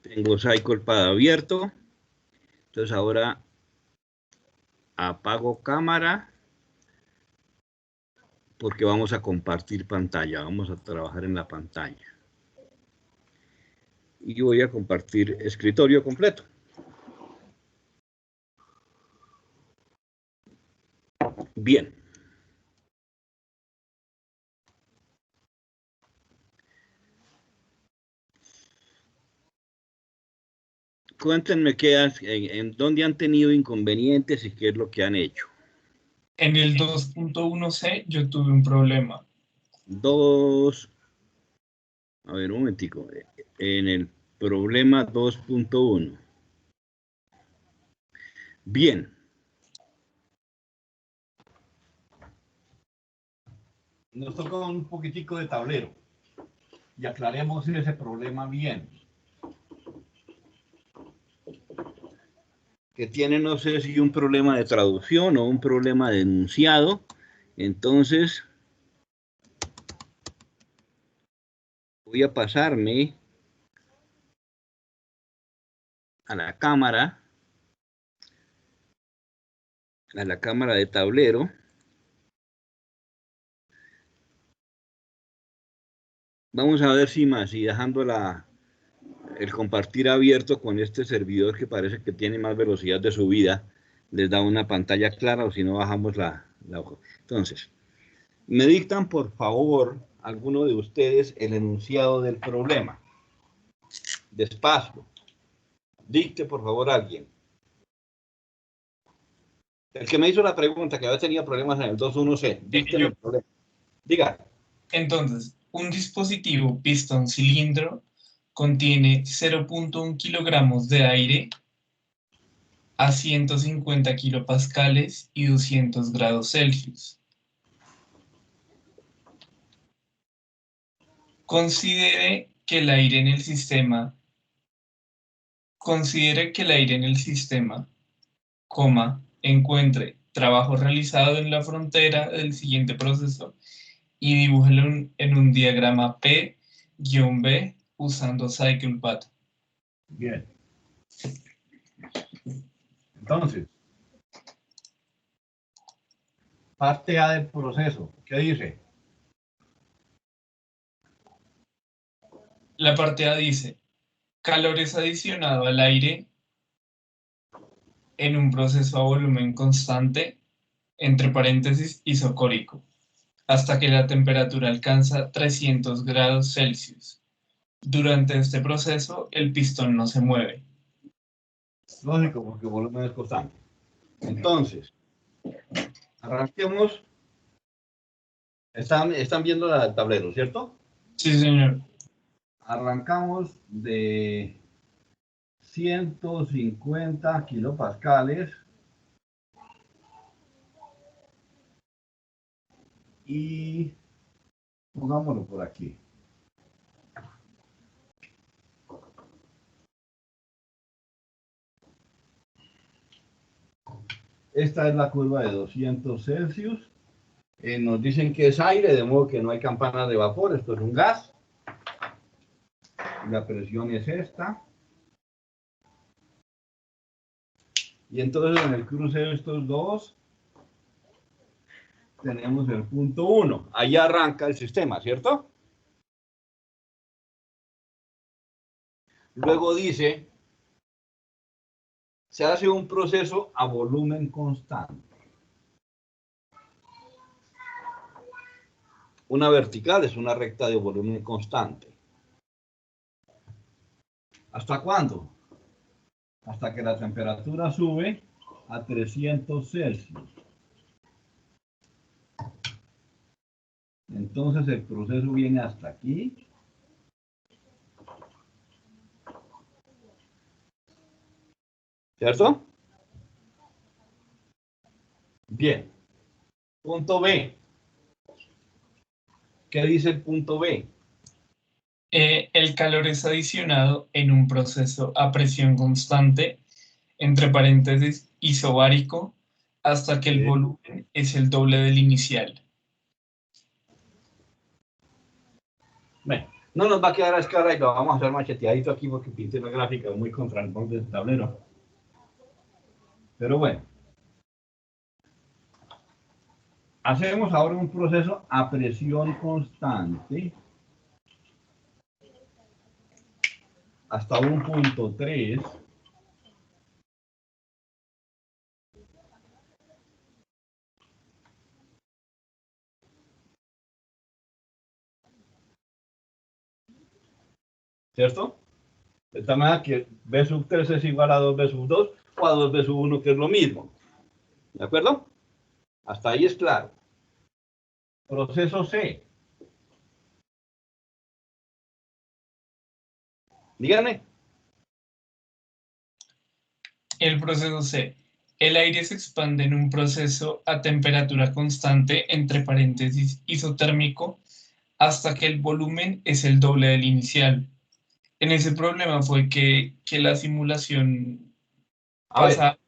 Tengo CyclePad abierto. Entonces ahora apago cámara porque vamos a compartir pantalla. Vamos a trabajar en la pantalla. Y voy a compartir escritorio completo. Bien. Cuéntenme en dónde han tenido inconvenientes y qué es lo que han hecho. En el 2.1c yo tuve un problema. A ver, un momentico. En el problema 2.1. Bien. Nos toca un poquitico de tablero y aclaremos ese problema bien. Que tiene, no sé si un problema de traducción o un problema de enunciado. Entonces, voy a pasarme a la cámara de tablero. Vamos a ver si dejando el compartir abierto con este servidor que parece que tiene más velocidad de subida, les da una pantalla clara, o si no bajamos la hoja. Entonces, me dictan por favor alguno de ustedes el enunciado del problema. Despacio. Dicte por favor alguien. El que me hizo la pregunta, que había tenido problemas en el 2.1c, dícteme el problema. Diga. Entonces, un dispositivo pistón cilindro contiene 0.1 kilogramos de aire a 150 kilopascales y 200 grados Celsius. Considere que el aire en el sistema, encuentre trabajo realizado en la frontera del siguiente proceso y dibújelo en un diagrama P-B usando CyclePad. Bien. Entonces, parte A del proceso, ¿qué dice? La parte A dice, calor es adicionado al aire en un proceso a volumen constante, entre paréntesis isocórico, hasta que la temperatura alcanza 300 grados Celsius. Durante este proceso, el pistón no se mueve. Lógico, porque el volumen es constante. Entonces, arranquemos. Están viendo el tablero, ¿cierto? Sí, señor. Arrancamos de 150 kilopascales y pongámoslo por aquí. Esta es la curva de 200 Celsius. Nos dicen que es aire, de modo que no hay campanas de vapor. Esto es un gas. La presión es esta. Y entonces en el cruce de estos dos tenemos el punto 1. Ahí arranca el sistema, ¿cierto? Luego dice, se hace un proceso a volumen constante. Una vertical es una recta de volumen constante. ¿Hasta cuándo? Hasta que la temperatura sube a 300 Celsius. Entonces el proceso viene hasta aquí. ¿Cierto? Bien. Punto B. ¿Qué dice el punto B? El calor es adicionado en un proceso a presión constante, entre paréntesis isobárico, hasta que el volumen es el doble del inicial. Bueno, No nos va a quedar a escala y lo vamos a hacer macheteadito aquí porque pinté una gráfica muy contra el borde del tablero. Pero bueno. Hacemos ahora un proceso a presión constante hasta un punto 3. ¿Cierto? De tal manera que B sub 3 es igual a 2B sub 2 o a 2B sub 1, que es lo mismo. ¿De acuerdo? Hasta ahí es claro. Proceso C. Díganme. El proceso C. El aire se expande en un proceso a temperatura constante, entre paréntesis, isotérmico, hasta que el volumen es el doble del inicial. En ese problema fue que la simulación A ver. pasa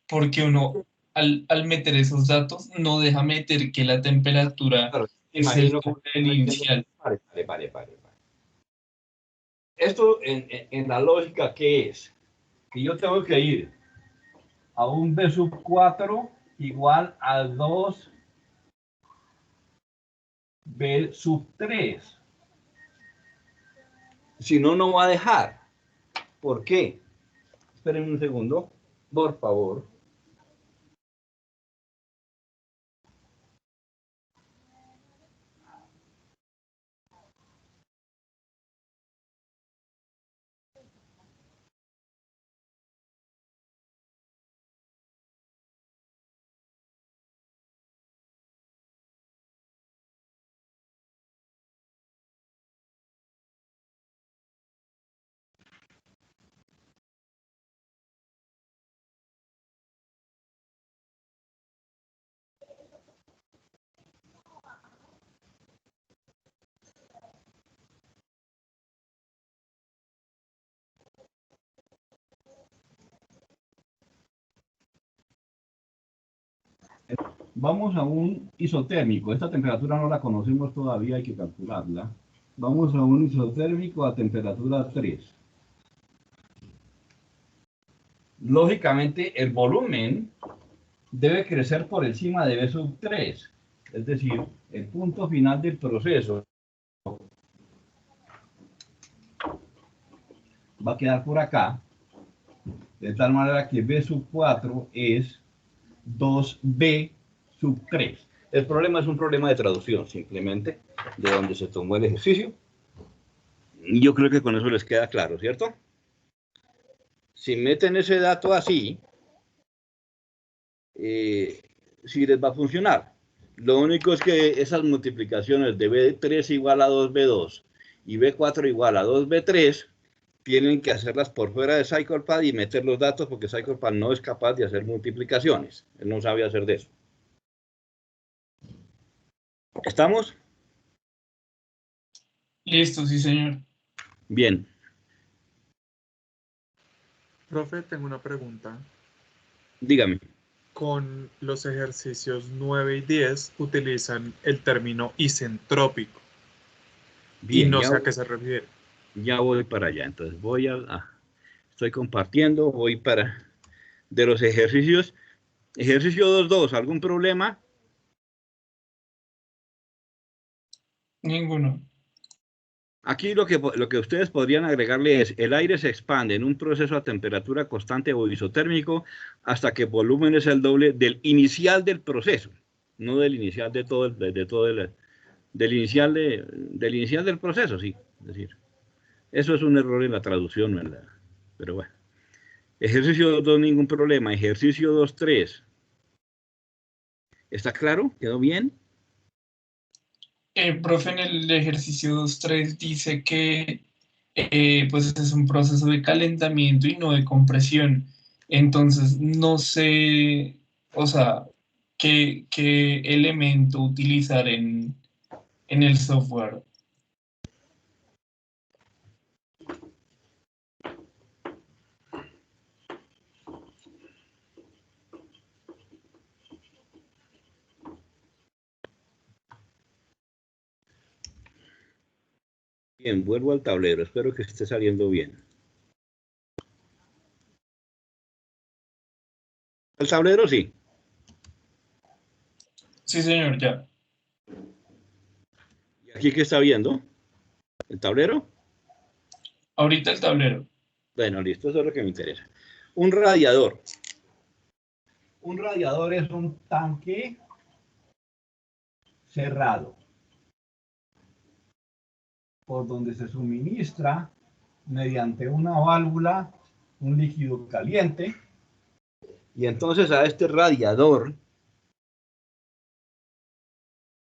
porque uno, al meter esos datos, no deja meter que la temperatura Claro, es el imagino que doble del inicial. pare. Esto en la lógica, ¿qué es? Que yo tengo que ir a un B sub 4 igual a 2B sub 3. Si no, no va a dejar. ¿Por qué? Esperen un segundo, por favor. Vamos a un isotérmico. Esta temperatura no la conocemos todavía, hay que calcularla. Vamos a un isotérmico a temperatura 3. Lógicamente, el volumen debe crecer por encima de B sub 3. Es decir, el punto final del proceso va a quedar por acá, de tal manera que B sub 4 es 2B sub 3. El problema es un problema de traducción, simplemente, de donde se tomó el ejercicio. Yo creo que con eso les queda claro, ¿cierto? Si meten ese dato así, sí les va a funcionar. Lo único es que esas multiplicaciones de B3 igual a 2B2 y B4 igual a 2B3 tienen que hacerlas por fuera de CyclePad y meter los datos porque CyclePad no es capaz de hacer multiplicaciones. Él no sabe hacer de eso. ¿Estamos? Listo, sí, señor. Bien. Profe, tengo una pregunta. Dígame. Con los ejercicios 9 y 10 utilizan el término isentrópico. Bien, Y no sé a qué se refiere. Ya voy para allá. Entonces voy estoy compartiendo, voy para de los ejercicios. Ejercicio 2.2, ¿algún problema? Ninguno. Aquí lo que ustedes podrían agregarle es, el aire se expande en un proceso a temperatura constante o isotérmico hasta que el volumen es el doble del inicial del proceso, no del inicial de todo, del inicial del proceso, sí. Es decir, eso es un error en la traducción, ¿verdad? Pero bueno. Ejercicio 2, ningún problema. Ejercicio 2.3. ¿Está claro? ¿Quedó bien? Profe, en el ejercicio 2.3 dice que pues es un proceso de calentamiento y no de compresión. Entonces, no sé, o sea, qué elemento utilizar en el software. Bien, vuelvo al tablero. Espero que esté saliendo bien. ¿El tablero sí? Sí, señor, ya. ¿Y aquí qué está viendo? ¿El tablero? Ahorita el tablero. Bueno, listo, eso es lo que me interesa. Un radiador. Un radiador es un tanque cerrado por donde se suministra mediante una válvula un líquido caliente. Y entonces a este radiador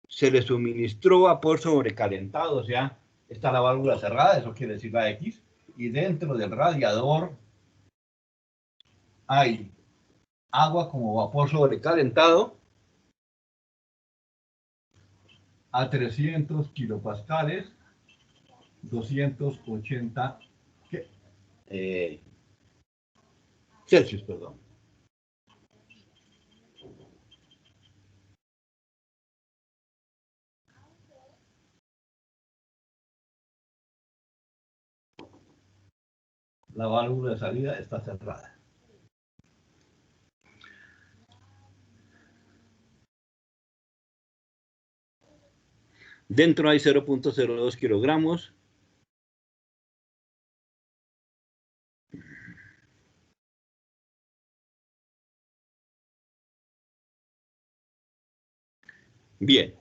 se le suministró vapor sobrecalentado, o sea, está la válvula cerrada, eso quiere decir la X, y dentro del radiador hay agua como vapor sobrecalentado a 300 kilopascales, 280 Celsius, perdón. La válvula de salida está cerrada. Dentro hay 0.02 kilogramos. Bien.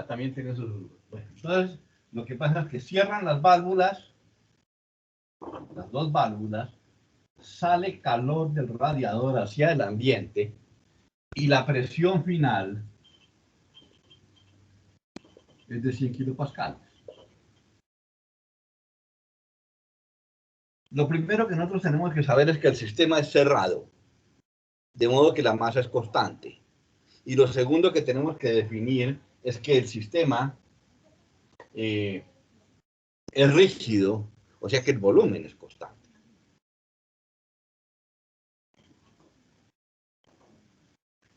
También tiene sus... Bueno, entonces, lo que pasa es que cierran las válvulas, las dos válvulas, sale calor del radiador hacia el ambiente y la presión final es de 100 kilopascales. Lo primero que nosotros tenemos que saber es que el sistema es cerrado, de modo que la masa es constante. Y lo segundo que tenemos que definir es que el sistema es rígido, o sea que el volumen es constante.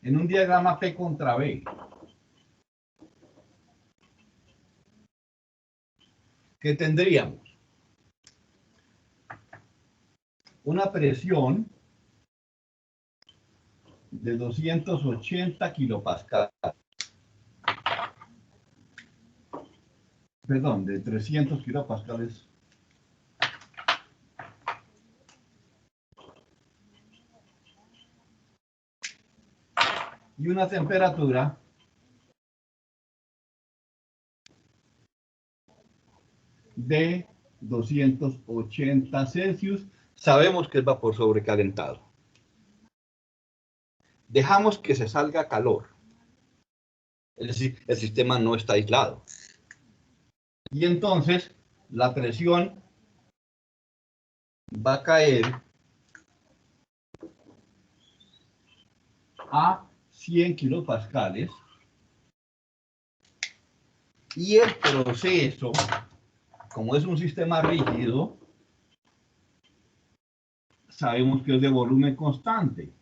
En un diagrama P contra B, ¿qué tendríamos? Una presión de 280 kilopascales. Perdón, de 300 kilopascales. Y una temperatura de 280 Celsius. Sabemos que es vapor sobrecalentado. Dejamos que se salga calor. Es decir, el sistema no está aislado. Y entonces la presión va a caer a 100 kilopascales. Y el proceso, como es un sistema rígido, sabemos que es de volumen constante.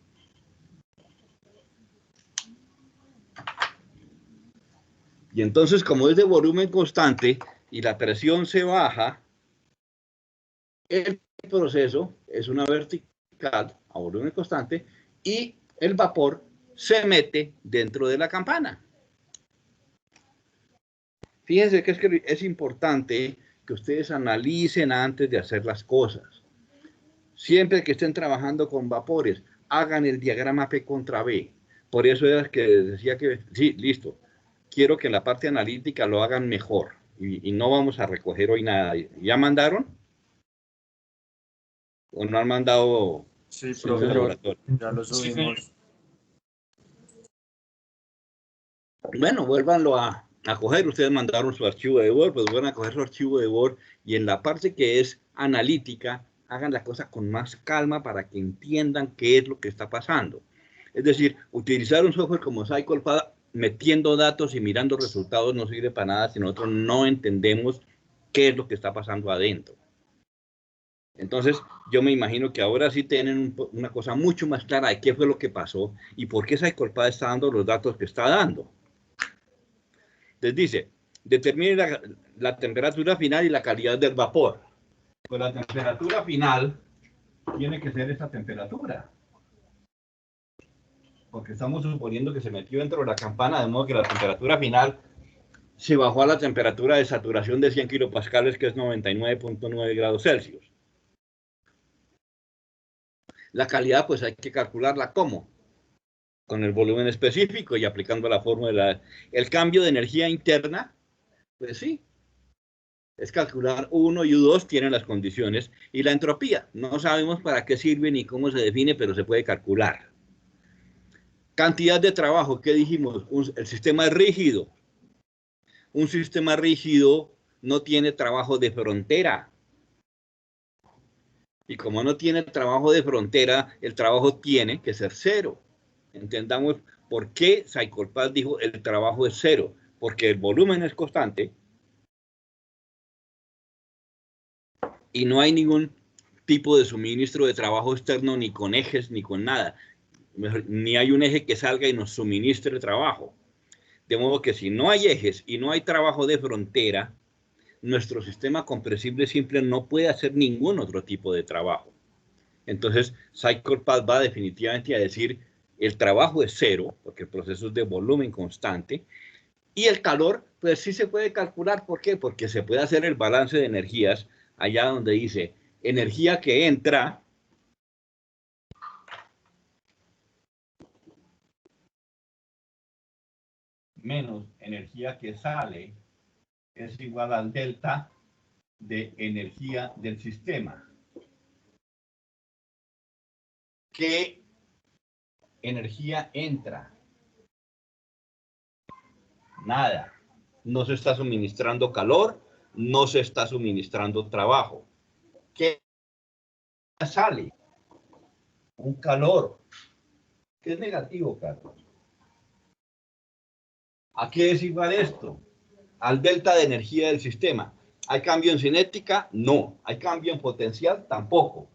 Y entonces, como es de volumen constante y la presión se baja, el proceso es una vertical a volumen constante y el vapor se mete dentro de la campana. Fíjense que es importante que ustedes analicen antes de hacer las cosas. Siempre que estén trabajando con vapores, hagan el diagrama P contra B. Por eso es que decía que, sí, listo, quiero que la parte analítica lo hagan mejor y no vamos a recoger hoy nada. ¿Ya mandaron? ¿O no han mandado? Sí, Sí, profesor, ya lo Sí, subimos. Bueno, vuélvanlo a coger. Ustedes mandaron su archivo de Word, pues vuelvan a coger su archivo de Word y en la parte que es analítica, hagan la cosa con más calma para que entiendan qué es lo que está pasando. Es decir, utilizar un software como CyclePad metiendo datos y mirando resultados no sirve para nada si nosotros no entendemos qué es lo que está pasando adentro. Entonces, yo me imagino que ahora sí tienen una cosa mucho más clara de qué fue lo que pasó y por qué CyclePad está dando los datos que está dando. Les dice, Determine la temperatura final y la calidad del vapor. Pues la temperatura final tiene que ser esa temperatura. Porque estamos suponiendo que se metió dentro de la campana, de modo que la temperatura final se bajó a la temperatura de saturación de 100 kilopascales, que es 99.9 grados Celsius. La calidad, pues hay que calcularla ¿cómo? Con el volumen específico y aplicando la fórmula. El cambio de energía interna, pues sí, es calcular U1 y U2 tienen las condiciones. Y la entropía, no sabemos para qué sirve ni cómo se define, pero se puede calcular. Cantidad de trabajo, ¿qué dijimos? El sistema es rígido. Un sistema rígido no tiene trabajo de frontera. Y como no tiene trabajo de frontera, el trabajo tiene que ser cero. Entendamos por qué Saicolpaz dijo el trabajo es cero. Porque el volumen es constante y no hay ningún tipo de suministro de trabajo externo, ni con ejes, ni con nada. Ni hay un eje que salga y nos suministre trabajo. De modo que si no hay ejes y no hay trabajo de frontera, nuestro sistema compresible simple no puede hacer ningún otro tipo de trabajo. Entonces, Saicolpaz va definitivamente a decir el trabajo es cero, porque el proceso es de volumen constante, y el calor, pues sí se puede calcular. ¿Por qué? Porque se puede hacer el balance de energías allá donde dice energía que entra menos energía que sale es igual al delta de energía del sistema. ¿Qué energía entra? Nada. No se está suministrando calor, no se está suministrando trabajo. ¿Qué sale? Un calor, que es negativo, Carlos. ¿A qué es igual esto? Al delta de energía del sistema. ¿Hay cambio en cinética? No. ¿Hay cambio en potencial? Tampoco.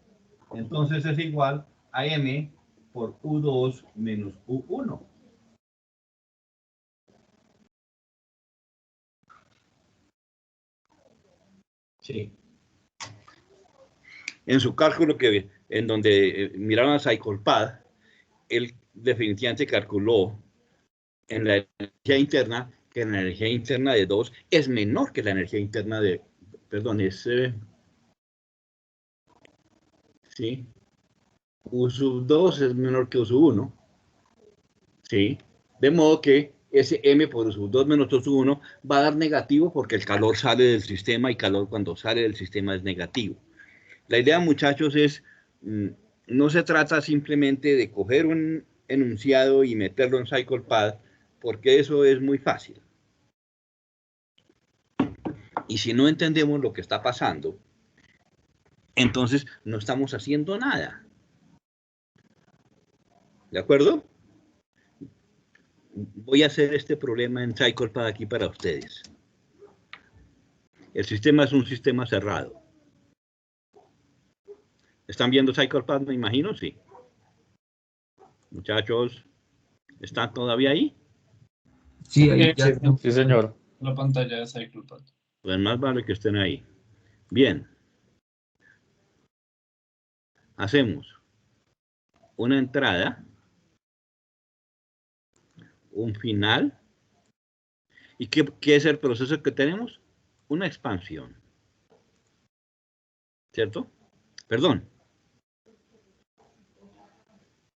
Entonces es igual a M por U2 menos U1. Sí. En su cálculo, en donde miraron a Saicolpaz, él definitivamente calculó en la energía interna que la energía interna de 2 es menor que la energía interna de, perdón, es, sí, U sub 2 es menor que U sub 1, sí, de modo que ese M por U sub 2 menos U sub 1 va a dar negativo porque el calor sale del sistema y calor cuando sale del sistema es negativo. La idea, muchachos, es, no se trata simplemente de coger un enunciado y meterlo en Saicolpaz, porque eso es muy fácil. Y si no entendemos lo que está pasando, entonces no estamos haciendo nada. ¿De acuerdo? Voy a hacer este problema en Saicolpaz aquí para ustedes. El sistema es un sistema cerrado. ¿Están viendo Saicolpaz, me imagino? Sí. Muchachos, ¿están todavía ahí? Sí, ahí ya. Sí, señor. La pantalla de Saicolpaz. Pues más vale que estén ahí. Bien. Hacemos una entrada, un final. ¿Y qué es el proceso que tenemos? Una expansión. ¿Cierto? Perdón.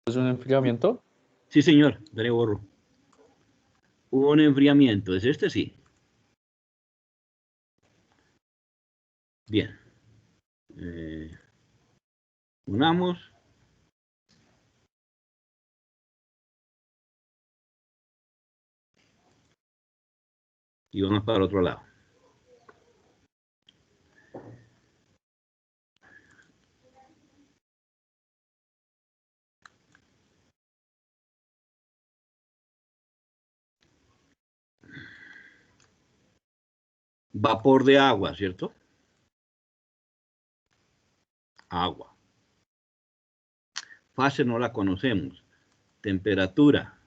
¿Es un enfriamiento? Sí, señor. Daré borro. Hubo un enfriamiento. ¿Es este? Sí. Bien. Unamos. Y vamos para el otro lado. Vapor de agua, ¿cierto? Agua. Fase no la conocemos. Temperatura.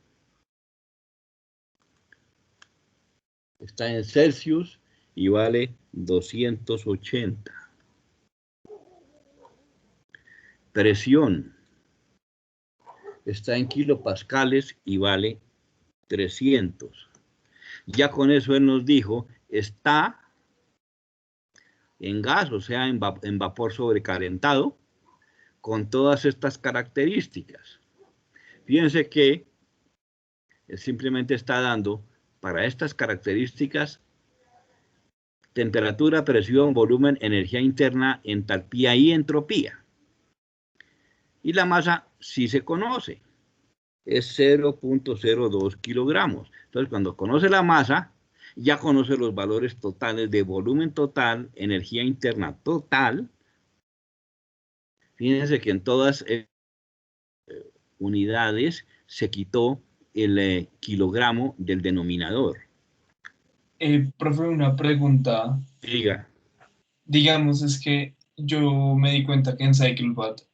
Está en Celsius y vale 280. Presión está en kilopascales y vale 300. Ya con eso él nos dijo, está en gas, o sea, en vapor sobrecalentado, con todas estas características. Fíjense que él simplemente está dando para estas características temperatura, presión, volumen, energía interna, entalpía y entropía. Y la masa sí se conoce, es 0.02 kilogramos. Entonces, cuando conoce la masa, ya conoce los valores totales de volumen total, energía interna total. Fíjense que en todas unidades se quitó el kilogramo del denominador. Profe, una pregunta. Diga. Digamos, es que yo me di cuenta que en CycleBot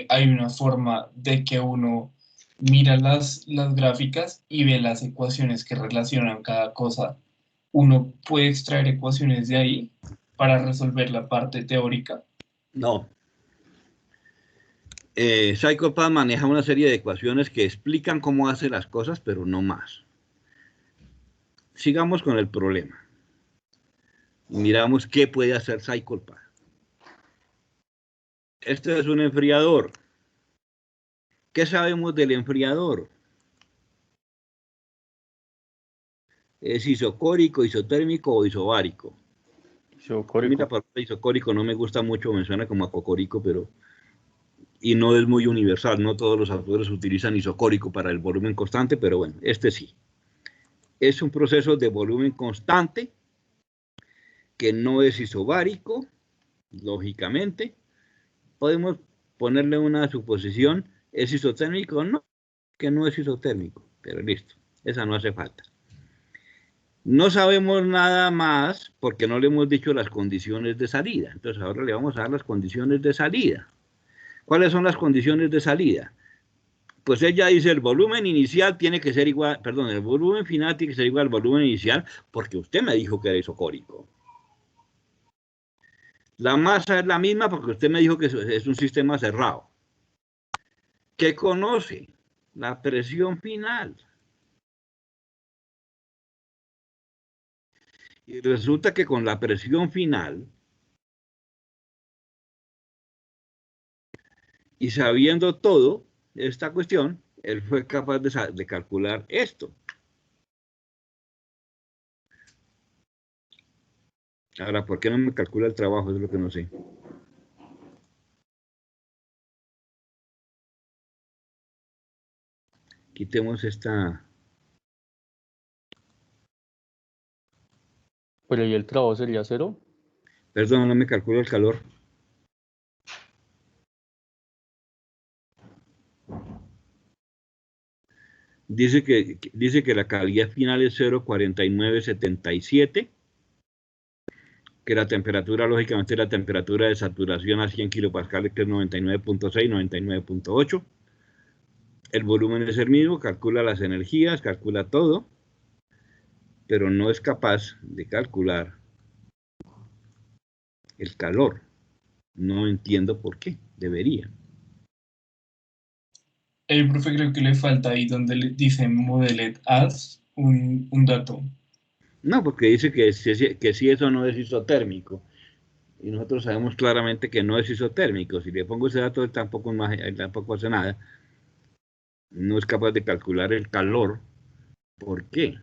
hay una forma de que uno mira las gráficas y ve las ecuaciones que relacionan cada cosa. Uno puede extraer ecuaciones de ahí para resolver la parte teórica. No. CyclePad maneja una serie de ecuaciones que explican cómo hace las cosas, pero no más. Sigamos con el problema. Miramos qué puede hacer CyclePad. Este es un enfriador. ¿Qué sabemos del enfriador? ¿Es isocórico, isotérmico o isobárico? Isocórico. Mira, para isocórico no me gusta mucho, me suena como a cocorico, pero... Y no es muy universal, no todos los autores utilizan isocórico para el volumen constante, pero bueno, este sí. Es un proceso de volumen constante que no es isobárico, lógicamente. Podemos ponerle una suposición, ¿es isotérmico? No, que no es isotérmico, pero listo, esa no hace falta. No sabemos nada más porque no le hemos dicho las condiciones de salida. Entonces ahora le vamos a dar las condiciones de salida. ¿Cuáles son las condiciones de salida? Pues ella dice el volumen inicial tiene que ser igual, perdón, el volumen final tiene que ser igual al volumen inicial porque usted me dijo que era isocórico. La masa es la misma porque usted me dijo que es un sistema cerrado. ¿Qué conoce? La presión final. Y resulta que con la presión final y sabiendo todo esta cuestión, él fue capaz de calcular esto. Ahora, ¿por qué no me calcula el trabajo? Es lo que no sé. Quitemos esta... Pero ¿y el trabajo sería 0? Perdón, no me calcula el calor. Dice que la calidad final es 0.4977, que la temperatura, lógicamente, la temperatura de saturación a 100 kilopascales, que es 99.6, 99.8. El volumen es el mismo, calcula las energías, calcula todo, pero no es capaz de calcular el calor. No entiendo por qué, debería. Profe, creo que le falta ahí donde le dice modeled as un dato. No, porque dice que si eso no es isotérmico. Y nosotros sabemos claramente que no es isotérmico. Si le pongo ese dato, él tampoco hace nada. No es capaz de calcular el calor. ¿Por qué?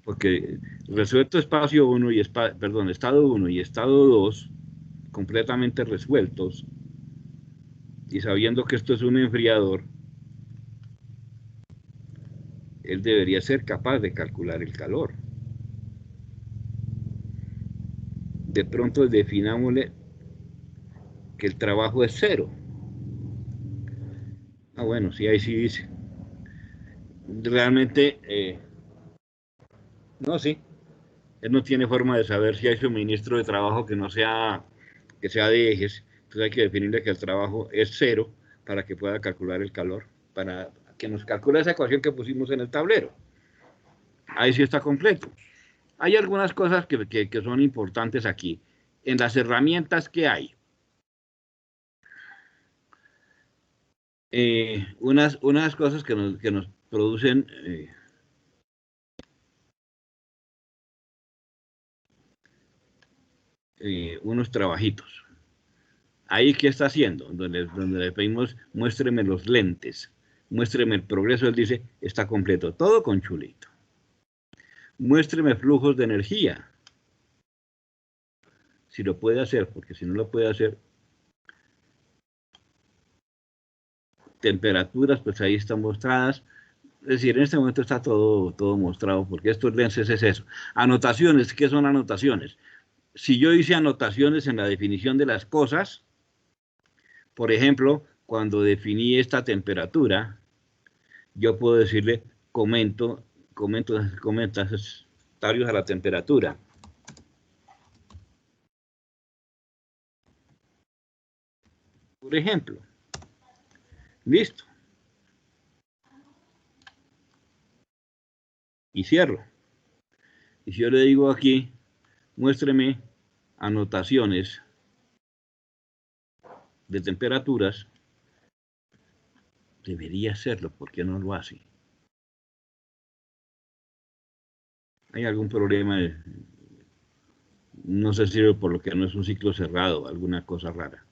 Porque resuelto espacio 1 y estado 1 y estado 2, completamente resueltos, y sabiendo que esto es un enfriador, él debería ser capaz de calcular el calor. De pronto definámosle que el trabajo es 0. Ah, bueno, sí, ahí sí dice. Realmente, no, sí. Él no tiene forma de saber si hay suministro de trabajo que sea de ejes. Entonces hay que definirle que el trabajo es 0 para que pueda calcular el calor, para que nos calcule esa ecuación que pusimos en el tablero. ahí sí está completo. Hay algunas cosas que son importantes aquí. En las herramientas que hay, unas cosas que nos producen unos trabajitos. Ahí, ¿qué está haciendo? Donde le pedimos, muéstreme los lentes, muéstreme el progreso, él dice, está completo, todo con chulito. Muéstreme flujos de energía, si lo puede hacer, porque si no lo puede hacer, temperaturas, pues ahí están mostradas. Es decir, en este momento está todo mostrado, porque estos lentes es eso. Anotaciones, ¿qué son anotaciones? Si yo hice anotaciones en la definición de las cosas, por ejemplo, cuando definí esta temperatura, yo puedo decirle, comentarios a la temperatura. Por ejemplo, listo. Y cierro. Y si yo le digo aquí, muéstreme anotaciones de temperaturas, debería hacerlo, ¿por qué no lo hace? ¿Hay algún problema? No sé si por lo que no es un ciclo cerrado, alguna cosa rara.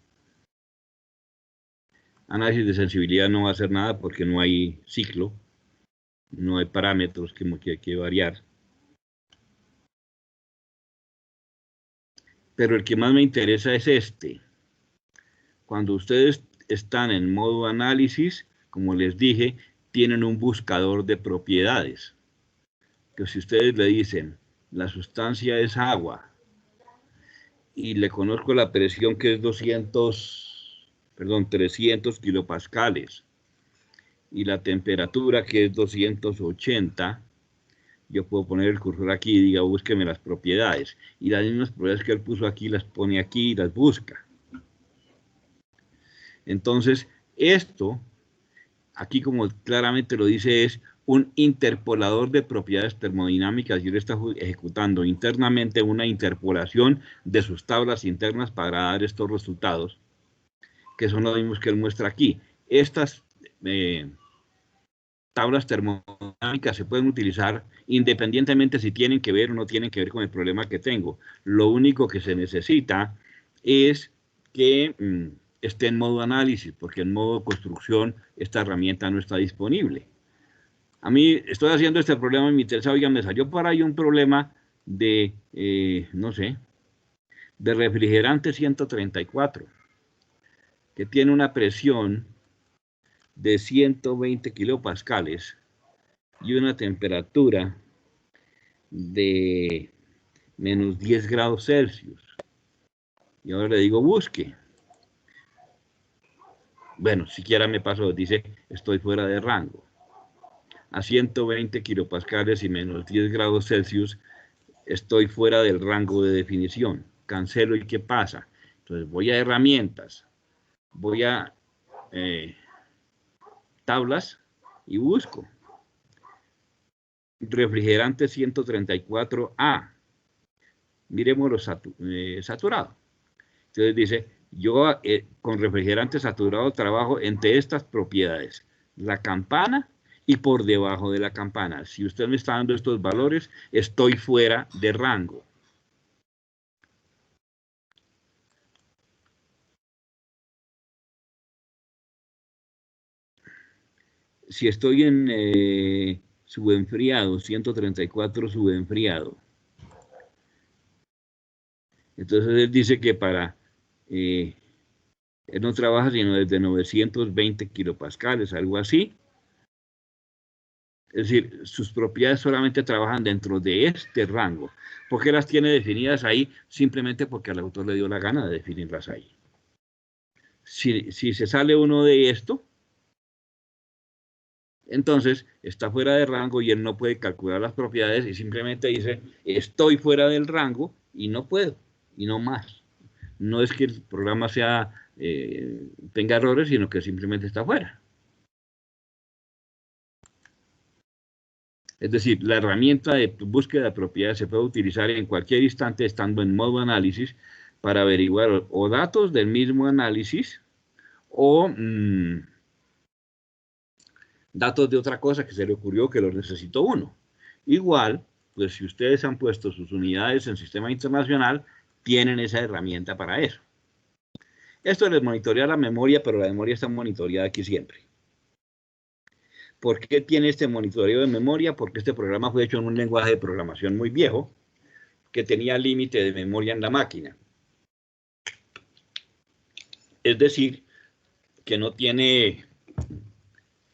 Análisis de sensibilidad no va a hacer nada porque no hay ciclo, no hay parámetros que hay que variar. Pero el que más me interesa es este. Cuando ustedes están en modo análisis, como les dije, tienen un buscador de propiedades. Que si ustedes le dicen, la sustancia es agua, y le conozco la presión que es 300 kilopascales, y la temperatura que es 280, yo puedo poner el cursor aquí y diga, búsqueme las propiedades. Y las mismas propiedades que él puso aquí, las pone aquí y las busca. Entonces, esto, aquí como claramente lo dice, es un interpolador de propiedades termodinámicas y él está ejecutando internamente una interpolación de sus tablas internas para dar estos resultados, que son los mismos que él muestra aquí. Estas tablas termodinámicas se pueden utilizar independientemente si tienen que ver o no tienen que ver con el problema que tengo. Lo único que se necesita es que esté en modo análisis, porque en modo construcción esta herramienta no está disponible. A mí estoy haciendo este problema y me interesa, oiga, me salió por ahí un problema de, no sé, de refrigerante 134, que tiene una presión de 120 kilopascales y una temperatura de menos 10 grados Celsius. Y ahora le digo, busque. Bueno, siquiera me pasó, dice, estoy fuera de rango. A 120 kilopascales y menos 10 grados Celsius, estoy fuera del rango de definición. Cancelo y ¿qué pasa? Entonces voy a herramientas, voy a tablas y busco. Refrigerante 134A. Miremoslo saturado. Entonces dice, yo con refrigerante saturado trabajo entre estas propiedades, la campana y por debajo de la campana. Si usted me está dando estos valores, estoy fuera de rango. Si estoy en subenfriado, 134 subenfriado, entonces él dice que él no trabaja sino desde 920 kilopascales, algo así. Es decir, sus propiedades solamente trabajan dentro de este rango. ¿Por qué las tiene definidas ahí? Simplemente porque al autor le dio la gana de definirlas ahí. Si se sale uno de esto, entonces está fuera de rango y él no puede calcular las propiedades y simplemente dice, estoy fuera del rango y no puedo, y no más. No es que el programa tenga errores, sino que simplemente está fuera. Es decir, la herramienta de búsqueda de propiedades se puede utilizar en cualquier instante estando en modo análisis para averiguar o datos del mismo análisis o datos de otra cosa que se le ocurrió que los necesitó uno. Igual, pues si ustedes han puesto sus unidades en sistema internacional, tienen esa herramienta para eso. Esto les monitorea la memoria, pero la memoria está monitoreada aquí siempre. ¿Por qué tiene este monitoreo de memoria? Porque este programa fue hecho en un lenguaje de programación muy viejo, que tenía límite de memoria en la máquina. Es decir, que no tiene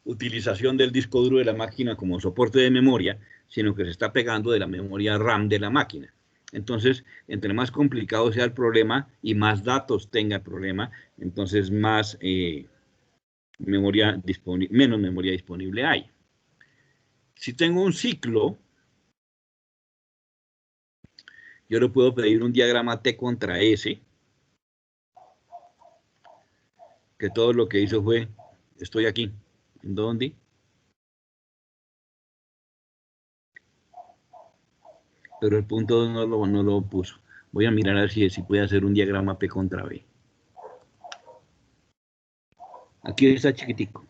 utilización del disco duro de la máquina como soporte de memoria, sino que se está pegando de la memoria RAM de la máquina. Entonces, entre más complicado sea el problema y más datos tenga el problema, entonces más menos memoria disponible hay. Si tengo un ciclo, yo le puedo pedir un diagrama T contra S, que todo lo que hizo fue, estoy aquí. ¿En dónde? Pero el punto no lo puso. Voy a mirar a ver si puede hacer un diagrama P contra B. Aquí está chiquitico.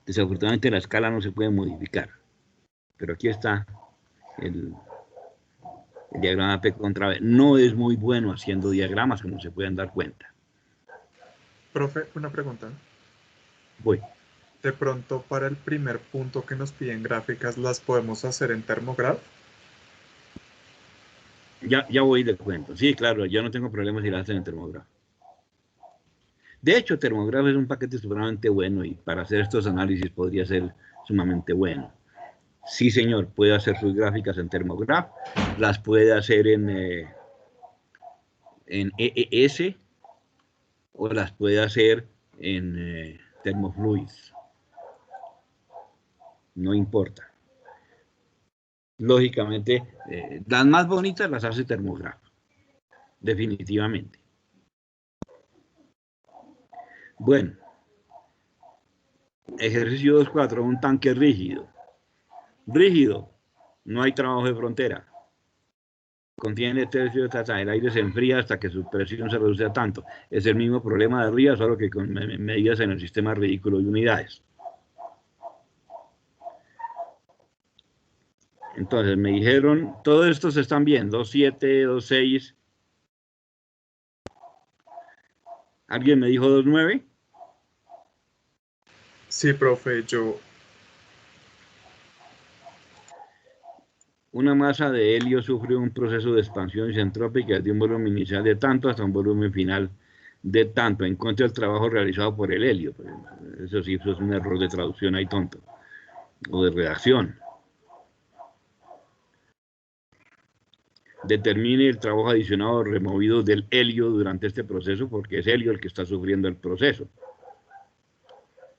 Desafortunadamente la escala no se puede modificar. Pero aquí está el diagrama P contra B. No es muy bueno haciendo diagramas, como se pueden dar cuenta. Profe, una pregunta. Voy. De pronto, para el primer punto que nos piden gráficas, ¿las podemos hacer en Thermograph? Ya voy de cuento. Sí, claro, yo no tengo problemas si las hacen en Thermograph. De hecho, Thermograph es un paquete supremamente bueno y para hacer estos análisis podría ser sumamente bueno. Sí, señor, puede hacer sus gráficas en Thermograph, las puede hacer en EES o las puede hacer en Thermofluids. No importa. Lógicamente, las más bonitas las hace Thermograph, definitivamente. Bueno, ejercicio 2.4, un tanque rígido. Rígido, no hay trabajo de frontera. Contiene tercio de taza, el aire se enfría hasta que su presión se reduce a tanto. Es el mismo problema de arriba, solo que con medidas en el sistema ridículo de unidades. Entonces me dijeron, todos estos están bien, 2.7, 2.6. ¿Alguien me dijo 2.9? Sí, profe, yo. Una masa de helio sufre un proceso de expansión isentrópica desde un volumen inicial de tanto hasta un volumen final de tanto, en contra del trabajo realizado por el helio. Eso sí, eso es un error de traducción ahí tonto, o de redacción. Determine el trabajo adicionado removido del helio durante este proceso, porque es helio el que está sufriendo el proceso.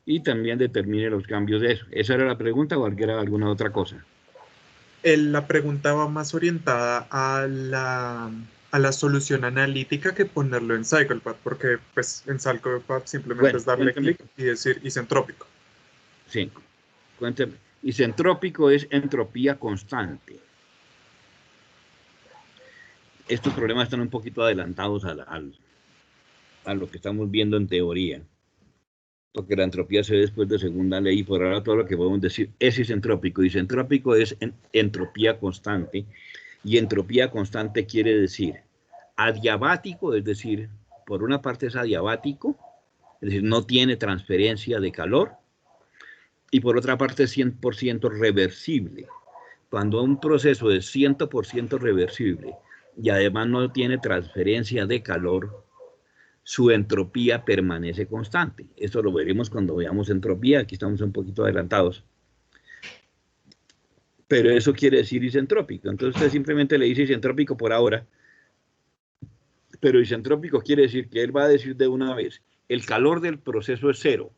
Y también determine los cambios de eso. ¿Esa era la pregunta o era alguna otra cosa? La pregunta va más orientada a la solución analítica que ponerlo en CyclePath, porque pues en CyclePath simplemente es darle clic y decir isentrópico. Sí, cuénteme. Isentrópico es entropía constante. Estos problemas están un poquito adelantados a lo que estamos viendo en teoría, porque la entropía se ve después de segunda ley, y por ahora todo lo que podemos decir es isentrópico. Isentrópico es entropía constante, y entropía constante quiere decir adiabático, es decir, por una parte es adiabático, es decir, no tiene transferencia de calor, y por otra parte es 100% reversible. Cuando un proceso es 100% reversible y además no tiene transferencia de calor, su entropía permanece constante. Esto lo veremos cuando veamos entropía. Aquí estamos un poquito adelantados. Pero eso quiere decir isentrópico. Entonces usted simplemente le dice isentrópico por ahora. Pero isentrópico quiere decir que él va a decir de una vez, el calor del proceso es cero.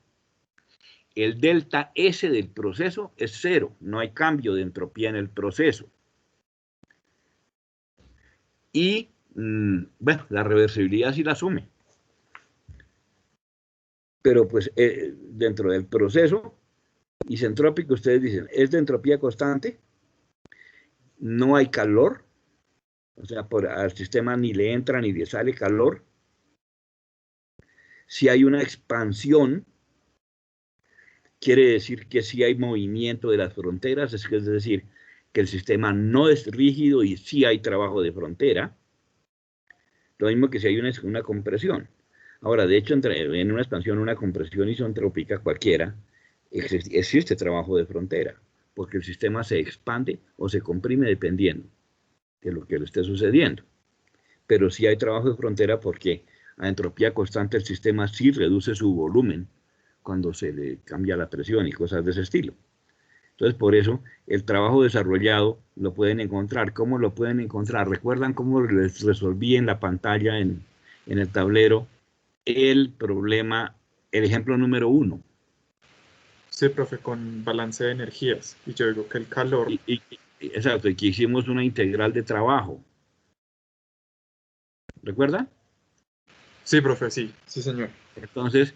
El delta S del proceso es cero. No hay cambio de entropía en el proceso. Y, bueno, la reversibilidad sí la asume. Pero pues dentro del proceso isentrópico ustedes dicen, ¿es de entropía constante? no hay calor, o sea, al sistema ni le entra ni le sale calor. Si hay una expansión, quiere decir que sí hay movimiento de las fronteras, es decir, que el sistema no es rígido y sí hay trabajo de frontera. Lo mismo que si hay una compresión. Ahora, de hecho, en una expansión, una compresión isentrópica cualquiera, existe trabajo de frontera, porque el sistema se expande o se comprime dependiendo de lo que le esté sucediendo. Pero sí hay trabajo de frontera porque a entropía constante el sistema sí reduce su volumen cuando se le cambia la presión y cosas de ese estilo. Entonces, por eso, el trabajo desarrollado lo pueden encontrar. ¿Cómo lo pueden encontrar? ¿Recuerdan cómo les resolví en la pantalla, en el tablero, el problema, el ejemplo número 1? Sí, profe, con balance de energías. Y yo digo que el calor... Exacto, y que hicimos una integral de trabajo. ¿Recuerdan? Sí, profe, sí, sí, señor. Entonces,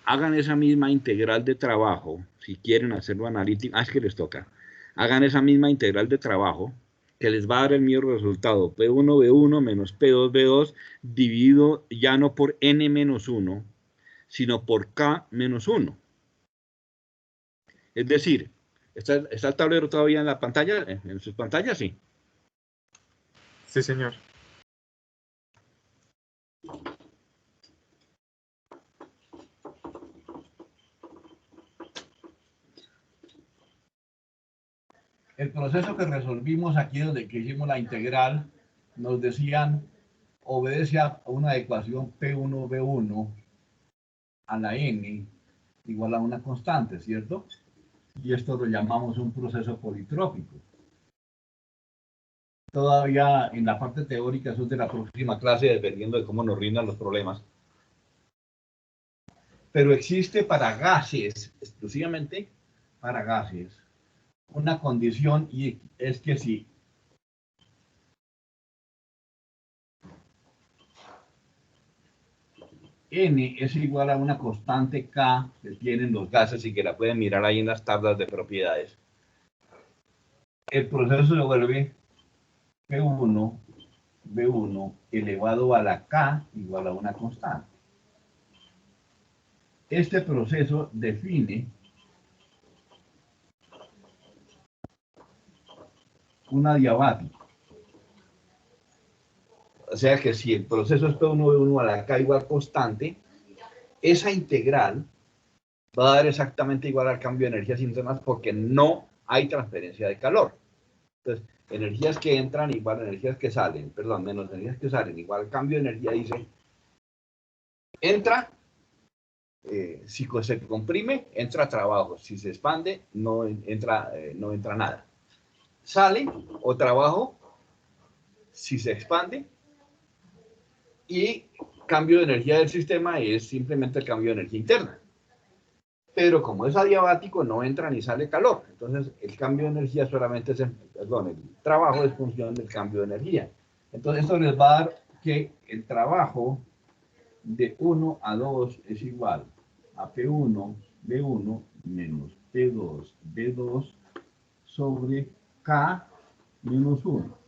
hagan esa misma integral de trabajo, si quieren hacerlo analítico, es que les toca. Hagan esa misma integral de trabajo, que les va a dar el mismo resultado, P1V1 menos P2V2, dividido ya no por N menos 1, sino por K menos 1. Es decir, ¿está el tablero todavía en la pantalla? ¿En sus pantallas? Sí. Sí, señor. El proceso que resolvimos aquí, donde que hicimos la integral, nos decían, obedece a una ecuación P1V1 a la n igual a una constante, ¿cierto? Y esto lo llamamos un proceso politrópico. Todavía en la parte teórica, eso es de la próxima clase, dependiendo de cómo nos rindan los problemas. Pero existe para gases, exclusivamente para gases, una condición, y es que si n es igual a una constante K que tienen los gases y que la pueden mirar ahí en las tablas de propiedades, el proceso se vuelve P1, B1 elevado a la K igual a una constante. Este proceso define un adiabático. O sea que si el proceso es P1V1 a la K igual constante, esa integral va a dar exactamente igual al cambio de energías internas porque no hay transferencia de calor. Entonces, energías que entran igual a energías que salen, perdón, menos energías que salen, igual al cambio de energía, dice, entra, si se comprime, entra trabajo, si se expande, no entra nada. Sale o trabajo, si se expande, y cambio de energía del sistema es simplemente el cambio de energía interna. Pero como es adiabático, no entra ni sale calor. Entonces, el cambio de energía solamente es, el trabajo es función del cambio de energía. Entonces, esto les va a dar que el trabajo de 1 a 2 es igual a P1, B1 menos P2, B2 sobre K menos 1.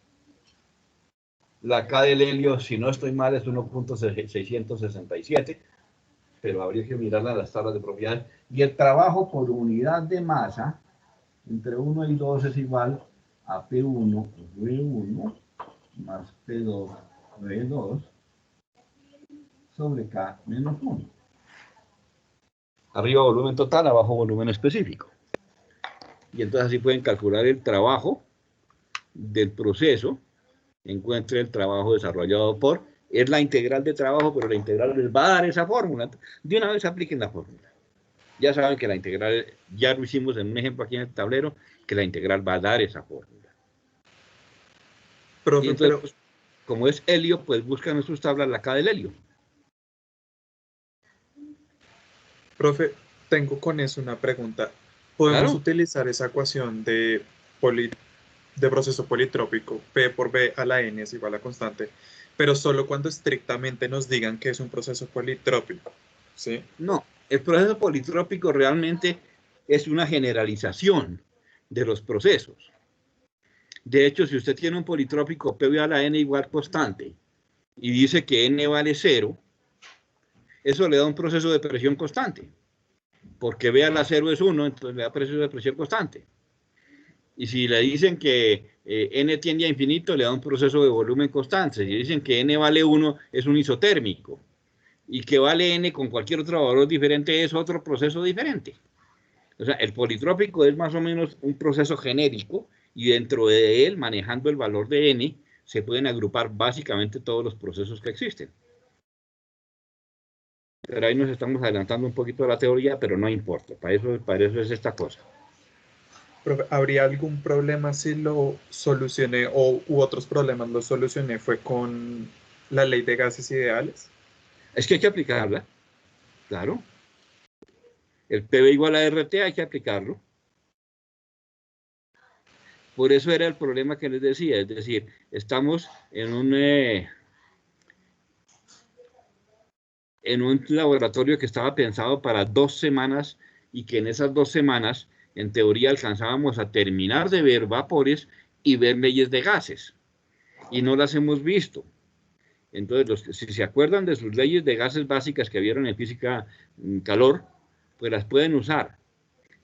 La K del helio, si no estoy mal, es 1.667, pero habría que mirarla en las tablas de propiedades. Y el trabajo por unidad de masa entre 1 y 2 es igual a P1, V1 más P2, V2 sobre K menos 1. Arriba volumen total, abajo volumen específico. Y entonces así pueden calcular el trabajo del proceso. Encuentre el trabajo desarrollado por, es la integral de trabajo, pero la integral les va a dar esa fórmula. De una vez apliquen la fórmula. Ya saben que la integral, ya lo hicimos en un ejemplo aquí en el tablero, que la integral va a dar esa fórmula. Profe, y entonces, pero, como es helio, pues buscan en sus tablas la K del helio. Profe, tengo con eso una pregunta. ¿Podemos ¿Claro? utilizar esa ecuación de proceso politrópico, P por B a la N es igual a constante, pero solo cuando estrictamente nos digan que es un proceso politrópico? ¿Sí? No, el proceso politrópico realmente es una generalización de los procesos. De hecho, si usted tiene un politrópico P a la N igual constante y dice que N vale 0, eso le da un proceso de presión constante, porque B a la 0 es 1, entonces le da proceso de presión constante. Y si le dicen que N tiende a infinito, le da un proceso de volumen constante. Si dicen que N vale 1, es un isotérmico. Y que vale N con cualquier otro valor diferente es otro proceso diferente. O sea, el politrópico es más o menos un proceso genérico y dentro de él, manejando el valor de N, se pueden agrupar básicamente todos los procesos que existen. Pero ahí nos estamos adelantando un poquito de la teoría, pero no importa, para eso es esta cosa. ¿Habría algún problema si lo solucioné u otros problemas los solucioné fue con la ley de gases ideales? Es que hay que aplicarla, claro. El PV igual a RT hay que aplicarlo. Por eso era el problema que les decía, es decir, estamos en un laboratorio que estaba pensado para 2 semanas y que en esas 2 semanas, en teoría, alcanzábamos a terminar de ver vapores y ver leyes de gases. Y no las hemos visto. Entonces, si se acuerdan de sus leyes de gases básicas que vieron en física calor, pues las pueden usar.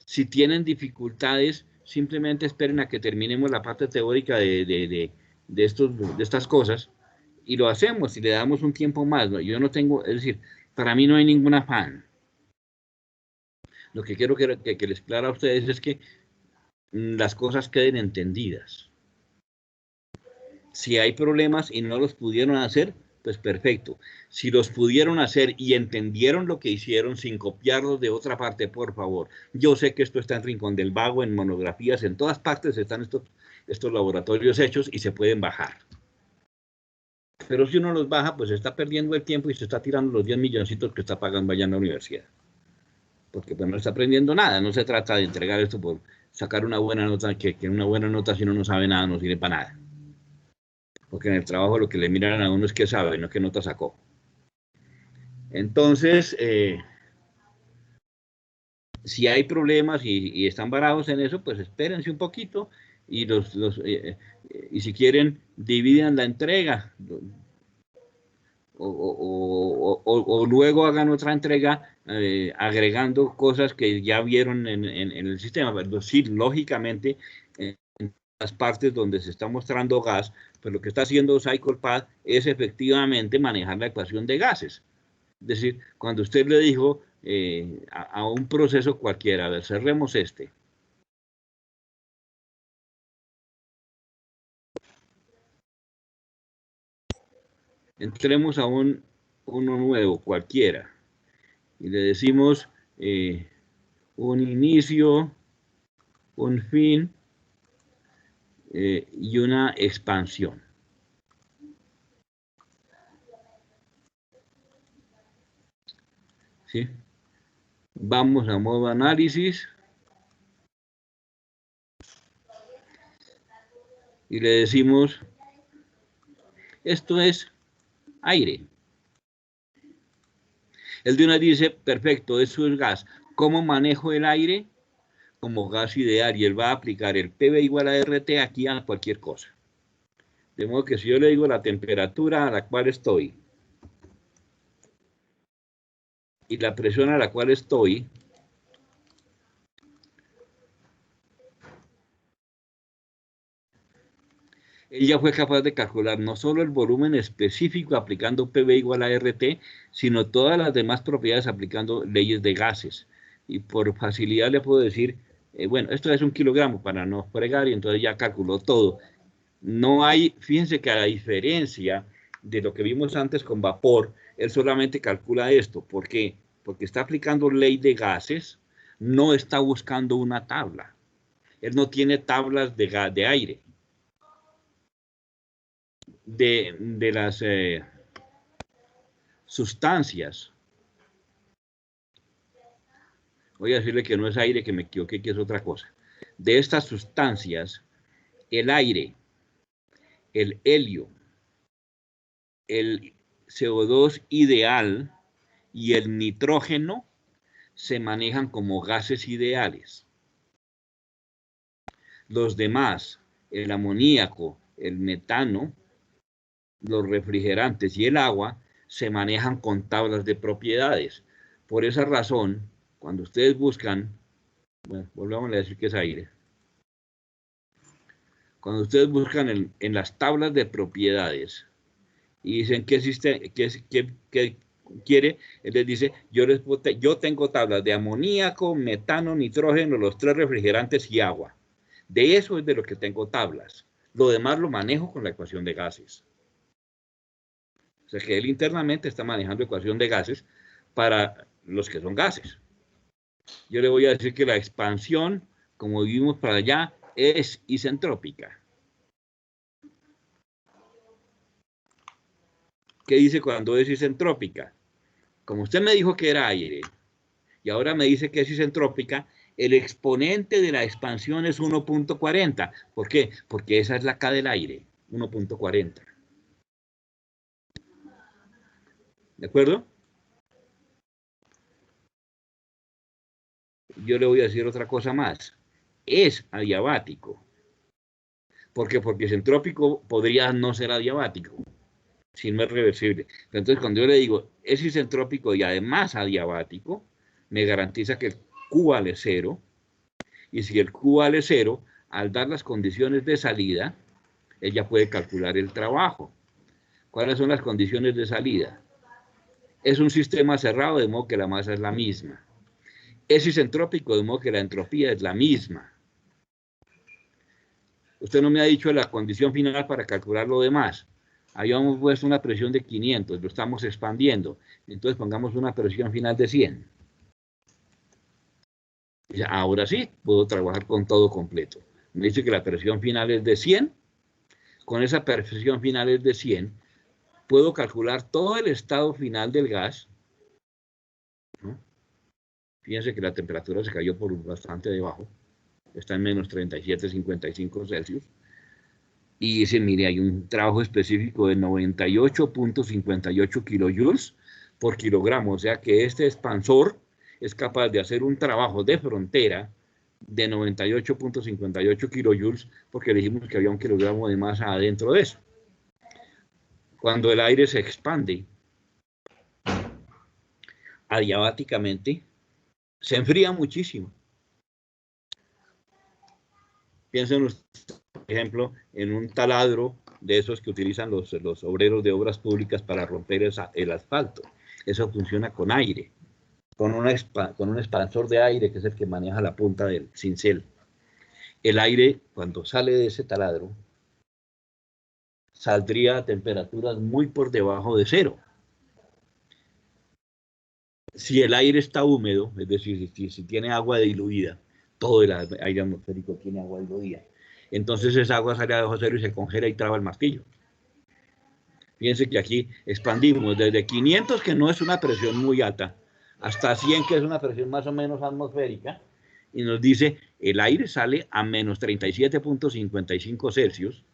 Si tienen dificultades, simplemente esperen a que terminemos la parte teórica de estas cosas y lo hacemos y le damos un tiempo más, ¿no? Yo no tengo, es decir, para mí no hay ningún afán. Lo que quiero que les aclare a ustedes es que las cosas queden entendidas. Si hay problemas y no los pudieron hacer, pues perfecto. Si los pudieron hacer y entendieron lo que hicieron sin copiarlos de otra parte, por favor. Yo sé que esto está en Rincón del Vago, en monografías, en todas partes están estos laboratorios hechos y se pueden bajar. Pero si uno los baja, pues se está perdiendo el tiempo y se está tirando los 10 milloncitos que está pagando allá en la universidad. Porque pues no está aprendiendo nada. No se trata de entregar esto por sacar una buena nota, que una buena nota si uno no sabe nada no sirve para nada. Porque en el trabajo lo que le miran a uno es qué sabe, no qué nota sacó. Entonces, si hay problemas y están varados en eso, pues espérense un poquito y y si quieren, dividan la entrega o luego hagan otra entrega agregando cosas que ya vieron en el sistema. Pero sí, lógicamente, en las partes donde se está mostrando gas, pues lo que está haciendo CyclePath es efectivamente manejar la ecuación de gases. Es decir, cuando usted le dijo a un proceso cualquiera, a ver, cerremos este. Entremos a uno nuevo, cualquiera, y le decimos un inicio, un fin y una expansión. ¿Sí? Vamos a modo análisis y le decimos, esto es aire. El de una dice, perfecto, eso es gas. ¿Cómo manejo el aire? Como gas ideal, y él va a aplicar el PV igual a RT aquí a cualquier cosa. De modo que si yo le digo la temperatura a la cual estoy y la presión a la cual estoy, ella fue capaz de calcular no solo el volumen específico aplicando PV igual a RT, sino todas las demás propiedades aplicando leyes de gases. Y por facilidad le puedo decir, bueno, esto es 1 kilogramo para no fregar, y entonces ya calculó todo. No hay, fíjense que a la diferencia de lo que vimos antes con vapor, él solamente calcula esto. ¿Por qué? Porque está aplicando ley de gases, no está buscando una tabla. Él no tiene tablas de aire. De las sustancias. Voy a decirle que no es aire, que me equivoqué, que es otra cosa. De estas sustancias, el aire, el helio, el CO2 ideal y el nitrógeno se manejan como gases ideales. Los demás, el amoníaco, el metano, los refrigerantes y el agua se manejan con tablas de propiedades. Por esa razón, cuando ustedes buscan, bueno, volvamos a decir que es aire. Cuando ustedes buscan en las tablas de propiedades y dicen qué quiere, él les dice, yo tengo tablas de amoníaco, metano, nitrógeno, los 3 refrigerantes y agua. De eso es de lo que tengo tablas. Lo demás lo manejo con la ecuación de gases. O sea que él internamente está manejando ecuación de gases para los que son gases. Yo le voy a decir que la expansión, como vimos para allá, es isentrópica. ¿Qué dice cuando es isentrópica? Como usted me dijo que era aire, y ahora me dice que es isentrópica, el exponente de la expansión es 1.40. ¿Por qué? Porque esa es la K del aire, 1.40. ¿De acuerdo? Yo le voy a decir otra cosa más. Es adiabático. ¿Por qué? Porque isentrópico podría no ser adiabático, si no es reversible. Entonces, cuando yo le digo es isentrópico y además adiabático, me garantiza que el Q vale 0. Y si el Q vale 0, al dar las condiciones de salida, ella puede calcular el trabajo. ¿Cuáles son las condiciones de salida? Es un sistema cerrado, de modo que la masa es la misma. Es isentrópico, de modo que la entropía es la misma. Usted no me ha dicho la condición final para calcular lo demás. Habíamos puesto una presión de 500, lo estamos expandiendo. Entonces pongamos una presión final de 100. Ahora sí, puedo trabajar con todo completo. Me dice que la presión final es de 100. Con esa presión final es de 100, puedo calcular todo el estado final del gas, ¿no? Fíjense que la temperatura se cayó por bastante debajo. Está en menos 37,55 Celsius. Y dice, mire, hay un trabajo específico de 98.58 kilojoules por kilogramo. O sea que este expansor es capaz de hacer un trabajo de frontera de 98.58 kilojoules porque dijimos que había 1 kilogramo de masa adentro de eso. Cuando el aire se expande adiabáticamente, se enfría muchísimo. Piensen, por ejemplo, en un taladro de esos que utilizan los obreros de obras públicas para romper el asfalto. Eso funciona con aire, con un expansor de aire que es el que maneja la punta del cincel. El aire, cuando sale de ese taladro, saldría a temperaturas muy por debajo de 0. Si el aire está húmedo, es decir, si tiene agua diluida, todo el aire atmosférico tiene agua diluida, entonces esa agua sale abajo de 0 y se congela y traba el martillo. Fíjense que aquí expandimos desde 500, que no es una presión muy alta, hasta 100, que es una presión más o menos atmosférica, y nos dice, el aire sale a menos 37.55 Celsius,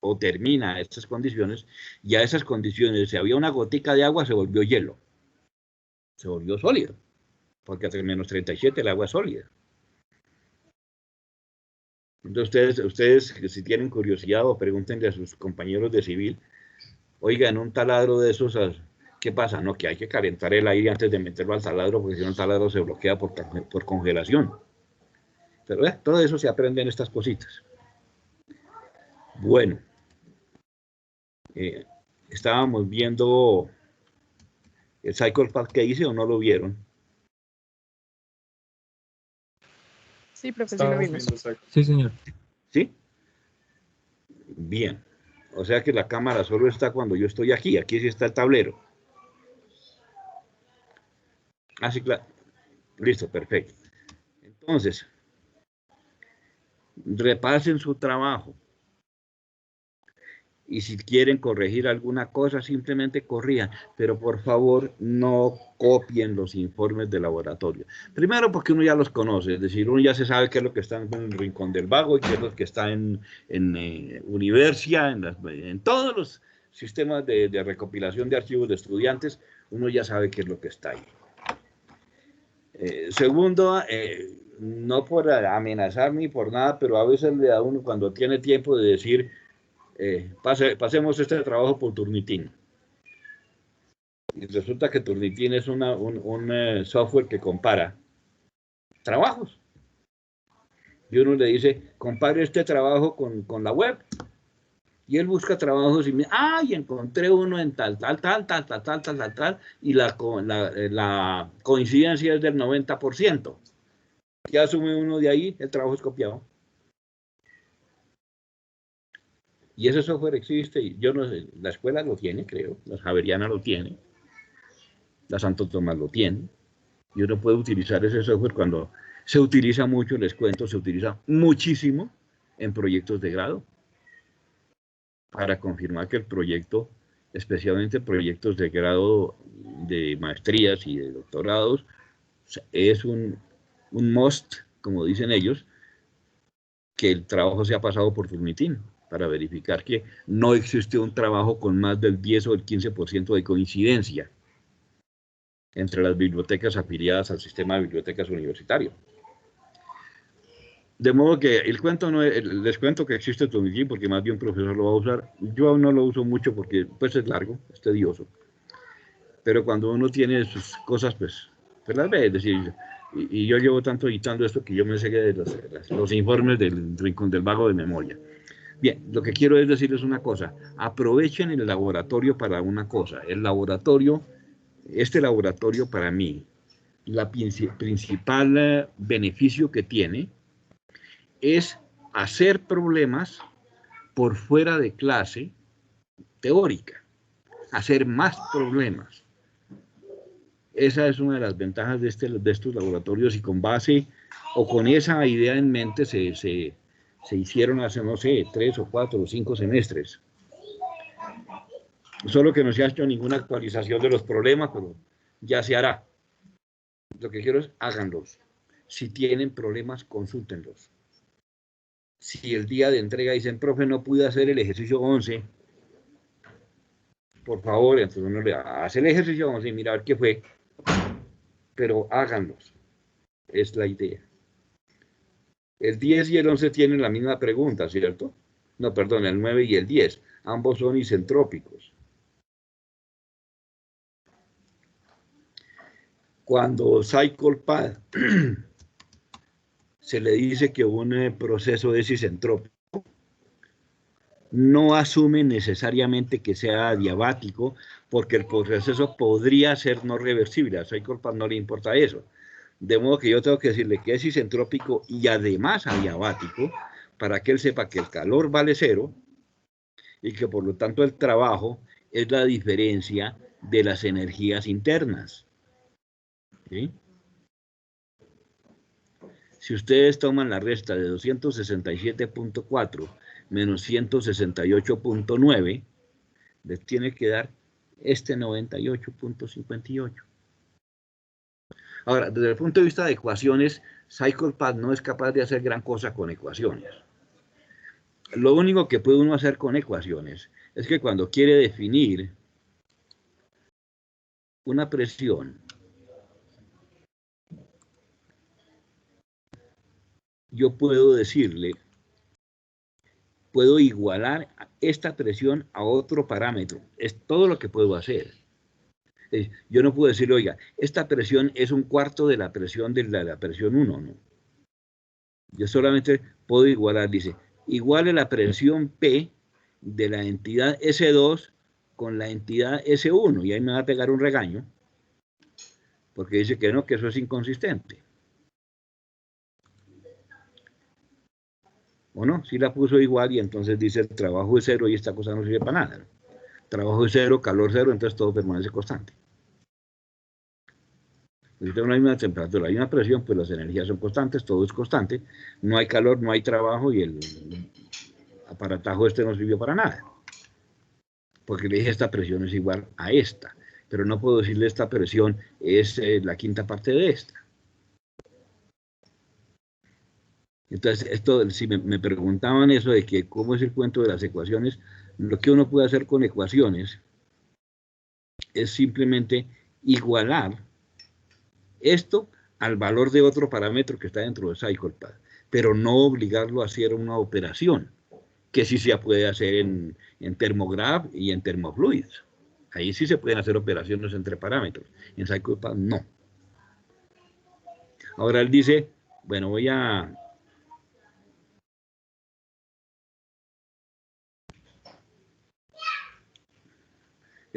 o termina a estas condiciones, y a esas condiciones, si había una gotica de agua, se volvió hielo. Se volvió sólido, porque hasta menos 37 el agua es sólida. Entonces ustedes si tienen curiosidad o pregúntenle a sus compañeros de civil, oiga, en un taladro de esos, ¿qué pasa? No, que hay que calentar el aire antes de meterlo al taladro, porque si no el taladro se bloquea por congelación. Pero todo eso se aprende en estas cositas. Bueno, estábamos viendo el cycle path que hice, ¿o no lo vieron? Sí, profesor, lo vimos. Sí, señor. ¿Sí? Bien. O sea que la cámara solo está cuando yo estoy aquí. Aquí sí está el tablero. Así, claro. Listo, perfecto. Entonces, repasen su trabajo. Y si quieren corregir alguna cosa, simplemente corrían. Pero por favor, no copien los informes de laboratorio. Primero porque uno ya los conoce, es decir, uno ya se sabe qué es lo que está en el rincón del vago y qué es lo que está en Universia, en todos los sistemas de recopilación de archivos de estudiantes, uno ya sabe qué es lo que está ahí. Segundo, no por amenazar ni por nada, pero a veces le da a uno cuando tiene tiempo de decir, pasemos este trabajo por Turnitin. Y resulta que Turnitin es un software que compara trabajos. Y uno le dice, compare este trabajo con la web. Y él busca trabajos y me dice, y encontré uno en tal, y la coincidencia es del 90%. ¿Qué asume uno de ahí? El trabajo es copiado. Y ese software existe, y yo no sé, la escuela lo tiene, creo, la Javeriana lo tiene, la Santo Tomás lo tiene, y uno puede utilizar ese software cuando se utiliza mucho, les cuento, se utiliza muchísimo en proyectos de grado, para confirmar que el proyecto, especialmente proyectos de grado de maestrías y de doctorados, es un must, como dicen ellos, que el trabajo se ha pasado por Turnitin, para verificar que no existe un trabajo con más del 10 o el 15% de coincidencia entre las bibliotecas afiliadas al sistema de bibliotecas universitario. De modo que el cuento no es, les cuento que existe Turnitin porque más de un profesor lo va a usar. Yo no lo uso mucho porque pues es largo, es tedioso. Pero cuando uno tiene sus cosas, pues las ve. Es decir, y yo llevo tanto editando esto que yo me sé de los informes del Rincón del Vago de memoria. Bien, lo que quiero es decirles una cosa. Aprovechen el laboratorio para una cosa. El laboratorio, este laboratorio para mí, la principal beneficio que tiene es hacer problemas por fuera de clase teórica, hacer más problemas. Esa es una de las ventajas de estos laboratorios y con base o con esa idea en mente se hicieron hace, no sé, 3 o 4 o 5 semestres. Solo que no se ha hecho ninguna actualización de los problemas, pero ya se hará. Lo que quiero es háganlos. Si tienen problemas, consúltenlos. Si el día de entrega dicen, profe, no pude hacer el ejercicio 11, por favor, entonces uno le hace el ejercicio 11 y mira a ver qué fue, pero háganlos. Es la idea. El 10 y el 11 tienen la misma pregunta, ¿cierto? No, perdón, el 9 y el 10. Ambos son isentrópicos. Cuando CyclePad se le dice que un proceso es isentrópico, no asume necesariamente que sea adiabático, porque el proceso podría ser no reversible. A CyclePad no le importa eso. De modo que yo tengo que decirle que es isentrópico y además adiabático, para que él sepa que el calor vale 0 y que por lo tanto el trabajo es la diferencia de las energías internas. ¿Sí? Si ustedes toman la resta de 267.4 menos 168.9, les tiene que dar este 98.58. Ahora, desde el punto de vista de ecuaciones, CyclePad no es capaz de hacer gran cosa con ecuaciones. Lo único que puede uno hacer con ecuaciones es que cuando quiere definir una presión, yo puedo decirle, puedo igualar esta presión a otro parámetro. Es todo lo que puedo hacer. Yo no puedo decirle, oiga, esta presión es 1/4 de la presión de la presión 1, ¿no? Yo solamente puedo igualar, dice, iguale la presión P de la entidad S2 con la entidad S1, y ahí me va a pegar un regaño, porque dice que no, que eso es inconsistente. ¿O no? Si la puso igual y entonces dice el trabajo es 0 y esta cosa no sirve para nada, ¿no? Trabajo es 0, calor 0, entonces todo permanece constante. Si tengo una misma temperatura, hay una presión, pues las energías son constantes, todo es constante, no hay calor, no hay trabajo y el aparatajo este no sirvió para nada. Porque le dije esta presión es igual a esta, pero no puedo decirle esta presión es la 1/5 parte de esta. Entonces, esto, si me preguntaban eso de que cómo es el cuento de las ecuaciones, lo que uno puede hacer con ecuaciones es simplemente igualar esto al valor de otro parámetro que está dentro de CyclePad, pero no obligarlo a hacer una operación, que sí se puede hacer en Thermograph y en Thermofluids. Ahí sí se pueden hacer operaciones entre parámetros. En CyclePad no. Ahora él dice, bueno, él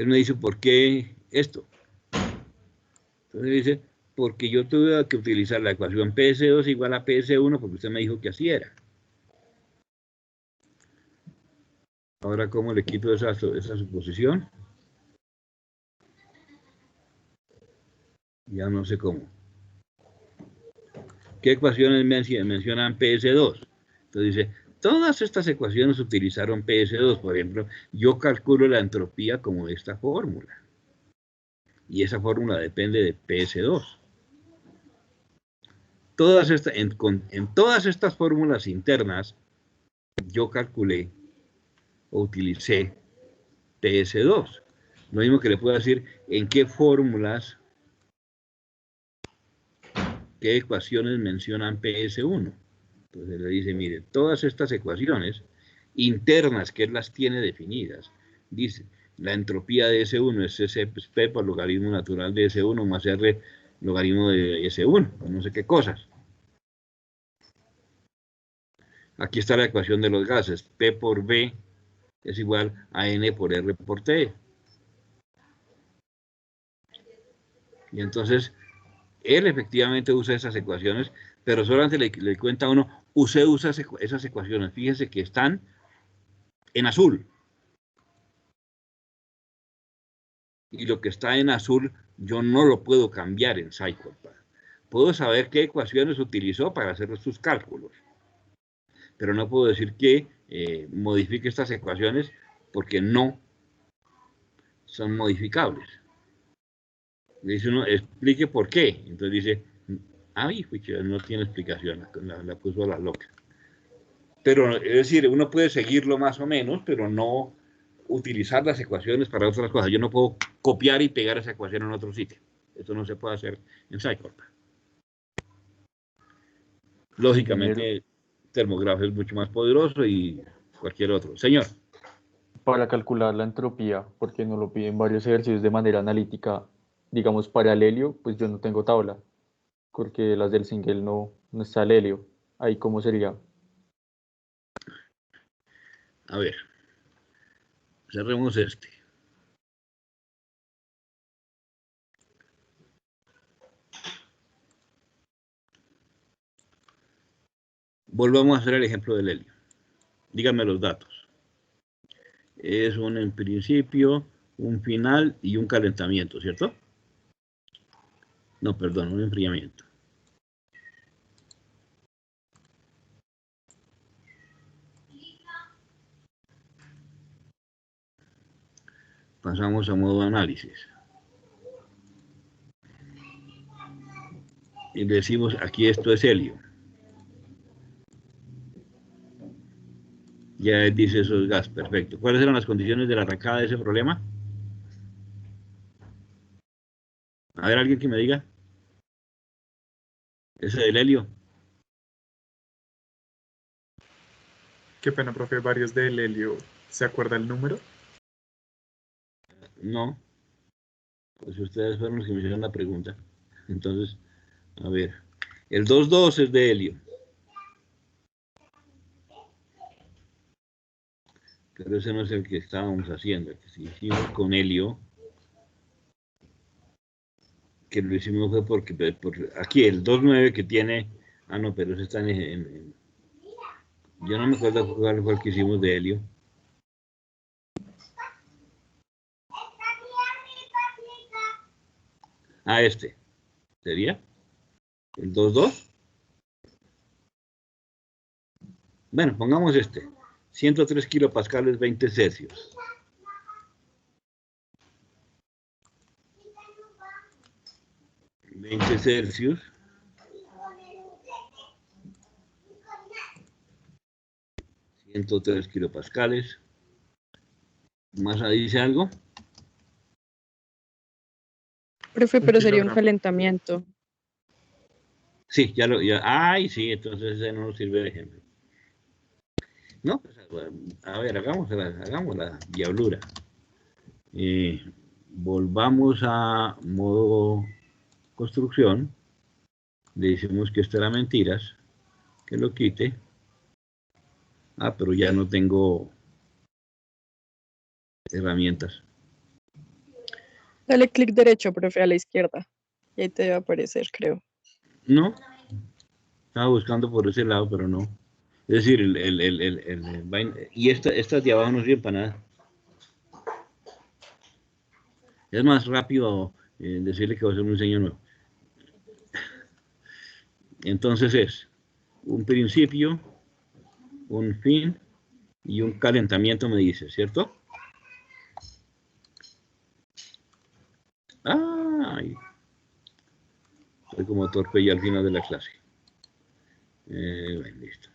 me dice, ¿por qué esto? Entonces dice, porque yo tuve que utilizar la ecuación PS2 igual a PS1 porque usted me dijo que así era. Ahora, ¿cómo le quito esa suposición? Ya no sé cómo. ¿Qué ecuaciones mencionan PS2? Entonces dice, todas estas ecuaciones utilizaron PS2. Por ejemplo, yo calculo la entropía como esta fórmula. Y esa fórmula depende de PS2. En todas estas fórmulas internas, yo calculé o utilicé PS2. Lo mismo que le puedo decir en qué fórmulas, qué ecuaciones mencionan PS1. Entonces le dice, mire, todas estas ecuaciones internas que él las tiene definidas, dice, la entropía de S1 es P por logaritmo natural de S1 más R logaritmo de S1, no sé qué cosas. Aquí está la ecuación de los gases, P por B es igual a N por R por T. Y entonces, él efectivamente usa esas ecuaciones, pero solamente le cuenta a uno, usted usa esas ecuaciones, fíjese que están en azul. Y lo que está en azul, yo no lo puedo cambiar en CyclePad. Puedo saber qué ecuaciones utilizó para hacer sus cálculos, pero no puedo decir que modifique estas ecuaciones porque no son modificables. Le dice uno, explique por qué. Entonces dice, ay, no tiene explicación, la puso a la loca. Pero, es decir, uno puede seguirlo más o menos, pero no utilizar las ecuaciones para otras cosas. Yo no puedo copiar y pegar esa ecuación en otro sitio. Eso no se puede hacer en CyclePad. Lógicamente, Thermograph es mucho más poderoso y cualquier otro. Señor. Para calcular la entropía, porque nos lo piden varios ejercicios de manera analítica, digamos para el helio, pues yo no tengo tabla, porque las del single no está el helio. Ahí cómo sería. A ver, cerremos este. Volvamos a hacer el ejemplo del helio. Díganme los datos. Es en principio, un final y un calentamiento, ¿cierto? No, perdón, un enfriamiento. Pasamos a modo análisis. Y decimos, aquí esto es helio. Ya dice eso es gas, perfecto. ¿Cuáles eran las condiciones de la arrancada de ese problema? A ver, alguien que me diga. Ese del helio. Qué pena, profe, varios del helio. ¿Se acuerda el número? No. Pues ustedes fueron los que me hicieron la pregunta. Entonces, a ver. El 2,2 es de helio. Pero ese no es el que estábamos haciendo. El que hicimos con helio. Que lo hicimos fue porque aquí el 2,9 que tiene. Ah, no, pero ese está yo no me acuerdo cuál fue el que hicimos de helio. Ah, este. ¿Sería? ¿El 2,2? Bueno, pongamos este. 103 kilopascales, 20 Celsius. Celsius. 103 kilopascales. ¿Más ahí dice algo? Profe, pero sería un calentamiento. Sí, ay, sí, entonces ese no nos sirve de ejemplo. No, pues, a ver, hagamos la diablura. Volvamos a modo construcción. Le decimos que esto era mentiras, que lo quite. Ah, pero ya no tengo herramientas. Dale clic derecho, profe, a la izquierda. Y ahí te va a aparecer, creo. No, estaba buscando por ese lado, pero no. Es decir, y estas de abajo no sirven para nada. Es más rápido decirle que va a ser un diseño nuevo. Entonces es un principio, un fin y un calentamiento, me dice, ¿cierto? Ay, soy como torpe ya al final de la clase. Bueno, listo.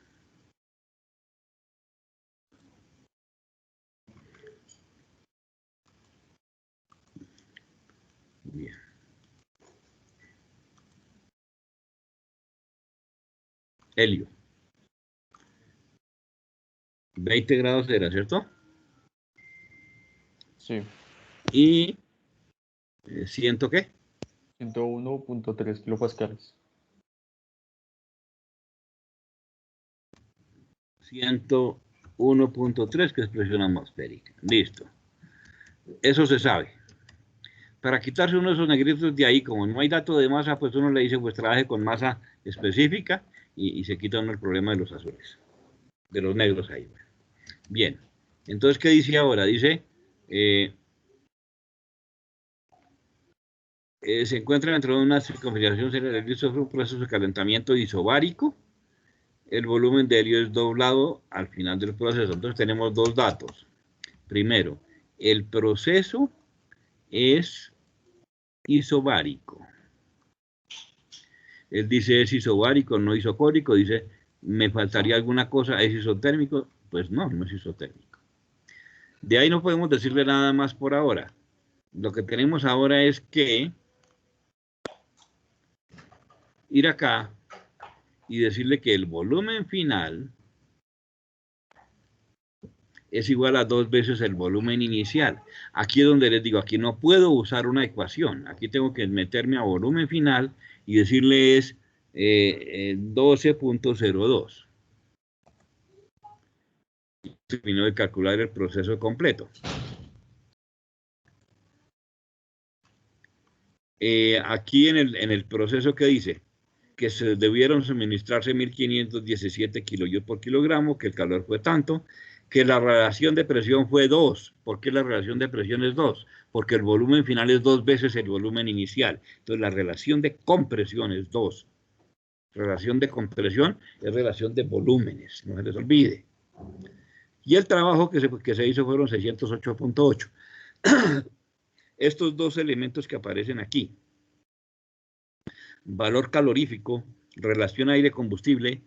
Bien. Helio. 20 grados era, ¿cierto? Sí. Y ¿ciento qué? 101.3 kilopascales. 101.3, que es presión atmosférica. Listo. Eso se sabe. Para quitarse uno de esos negritos de ahí, como no hay dato de masa, pues uno le dice, pues trabaje con masa específica y se quita uno el problema de los azules, de los negros ahí. Bien. Entonces, ¿qué dice ahora? Dice, se encuentra dentro de una configuración de un proceso de calentamiento isobárico. El volumen de helio es doblado al final del proceso. Entonces tenemos dos datos. Primero, el proceso es isobárico. Él dice es isobárico, no isocórico. Dice, me faltaría alguna cosa, ¿es isotérmico? Pues no, no es isotérmico. De ahí no podemos decirle nada más por ahora. Lo que tenemos ahora es que ir acá y decirle que el volumen final es igual a 2 veces el volumen inicial. Aquí es donde les digo, aquí no puedo usar una ecuación. Aquí tengo que meterme a volumen final y decirle es 12.02. Termino de calcular el proceso completo. Aquí en el proceso que dice que se debieron suministrarse 1517 kilojoules por kilogramo, que el calor fue tanto, que la relación de presión fue 2. ¿Por qué la relación de presión es 2? Porque el volumen final es 2 veces el volumen inicial. Entonces la relación de compresión es 2. Relación de compresión es relación de volúmenes, no se les olvide. Y el trabajo que se hizo fueron 608.8. Estos dos elementos que aparecen aquí, valor calorífico, relación aire-combustible,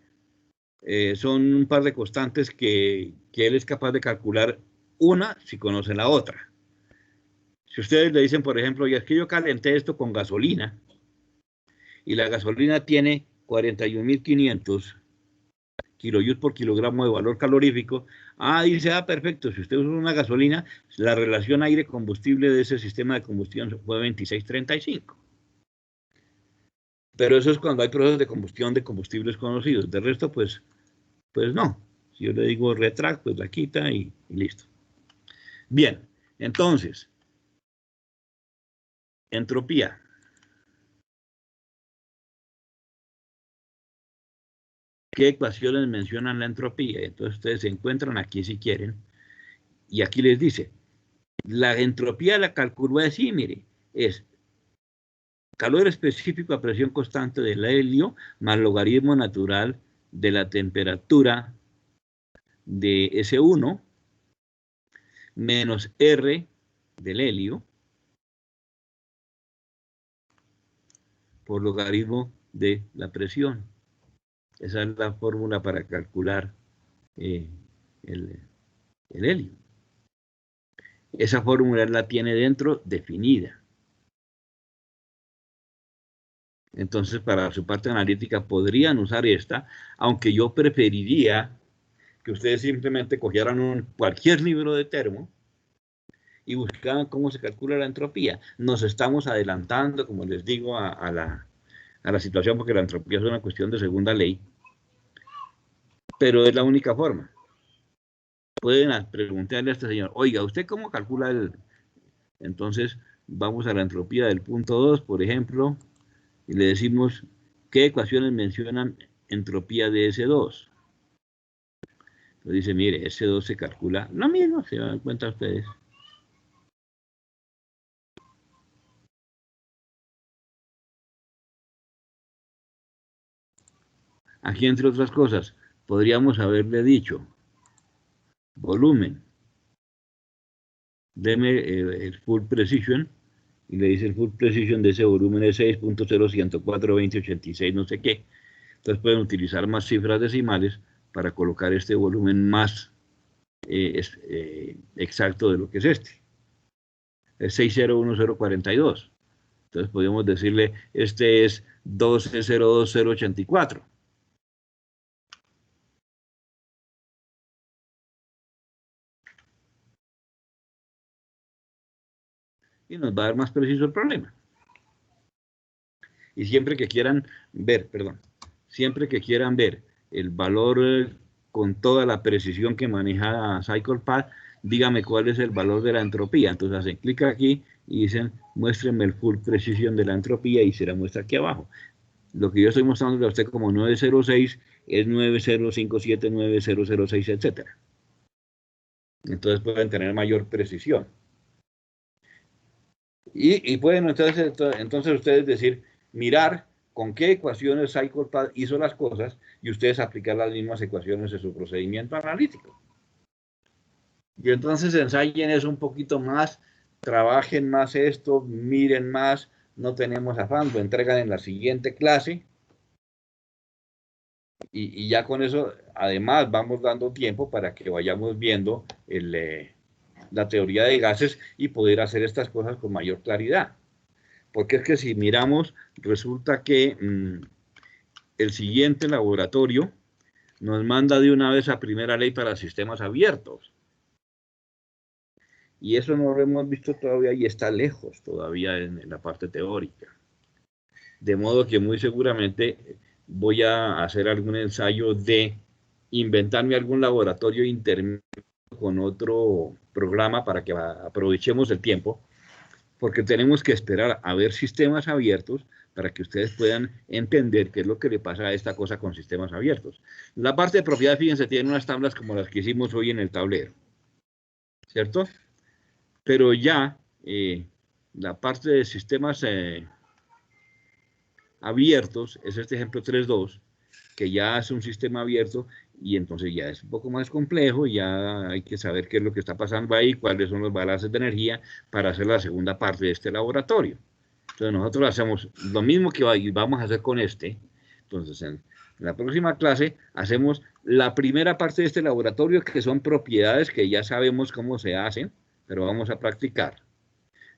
son un par de constantes que él es capaz de calcular una si conoce la otra. Si ustedes le dicen, por ejemplo, ya es que yo calenté esto con gasolina y la gasolina tiene 41.500 kilojoules por kilogramo de valor calorífico, dice, perfecto, si usted usa una gasolina, la relación aire-combustible de ese sistema de combustión fue 26:35. Pero eso es cuando hay procesos de combustión de combustibles conocidos. De resto, pues no. Si yo le digo retract, pues la quita y listo. Bien, entonces, entropía. ¿Qué ecuaciones mencionan la entropía? Entonces ustedes se encuentran aquí si quieren. Y aquí les dice, la entropía la calculó así, mire, es calor específico a presión constante del helio más logaritmo natural de la temperatura de S1 menos R del helio por logaritmo de la presión. Esa es la fórmula para calcular el helio. Esa fórmula la tiene dentro definida. Entonces, para su parte analítica podrían usar esta, aunque yo preferiría que ustedes simplemente cogieran cualquier libro de termo y buscaran cómo se calcula la entropía. Nos estamos adelantando, como les digo, a la situación, porque la entropía es una cuestión de segunda ley, pero es la única forma. Pueden preguntarle a este señor, oiga, ¿usted cómo calcula el...? Entonces, vamos a la entropía del punto 2, por ejemplo, y le decimos, ¿qué ecuaciones mencionan entropía de S2? Entonces dice, mire, S2 se calcula lo mismo, se dan cuenta ustedes. Aquí, entre otras cosas, podríamos haberle dicho, volumen, deme el full precision, y le dice el full precision de ese volumen es 6.01042086, no sé qué. Entonces pueden utilizar más cifras decimales para colocar este volumen más exacto de lo que es este. Es 6010042. Entonces podemos decirle, este es 12.02084. Y nos va a dar más preciso el problema. Y siempre que quieran ver, siempre que quieran ver el valor con toda la precisión que maneja CyclePath, dígame cuál es el valor de la entropía. Entonces hacen clic aquí y dicen, muéstrenme el full precision de la entropía y se la muestra aquí abajo. Lo que yo estoy mostrando a usted como 906 es 905790006, etc. Entonces pueden tener mayor precisión. Y pueden entonces ustedes decir, mirar con qué ecuaciones CyclePath hizo las cosas y ustedes aplicar las mismas ecuaciones en su procedimiento analítico. Y entonces ensayen eso un poquito más, trabajen más esto, miren más, no tenemos afán, lo entregan en la siguiente clase. Y ya con eso, además, vamos dando tiempo para que vayamos viendo la teoría de gases y poder hacer estas cosas con mayor claridad. Porque es que si miramos, resulta que el siguiente laboratorio nos manda de una vez a primera ley para sistemas abiertos. Y eso no lo hemos visto todavía y está lejos todavía en la parte teórica. De modo que muy seguramente voy a hacer algún ensayo de inventarme algún laboratorio intermedio con otro programa para que aprovechemos el tiempo, porque tenemos que esperar a ver sistemas abiertos para que ustedes puedan entender qué es lo que le pasa a esta cosa con sistemas abiertos. La parte de propiedad, fíjense, tiene unas tablas como las que hicimos hoy en el tablero, ¿cierto? Pero ya la parte de sistemas abiertos es este ejemplo 3.2, que ya es un sistema abierto y entonces ya es un poco más complejo, ya hay que saber qué es lo que está pasando ahí, cuáles son los balances de energía para hacer la segunda parte de este laboratorio. Entonces nosotros hacemos lo mismo que vamos a hacer con este. Entonces en la próxima clase hacemos la primera parte de este laboratorio, que son propiedades que ya sabemos cómo se hacen, pero vamos a practicar.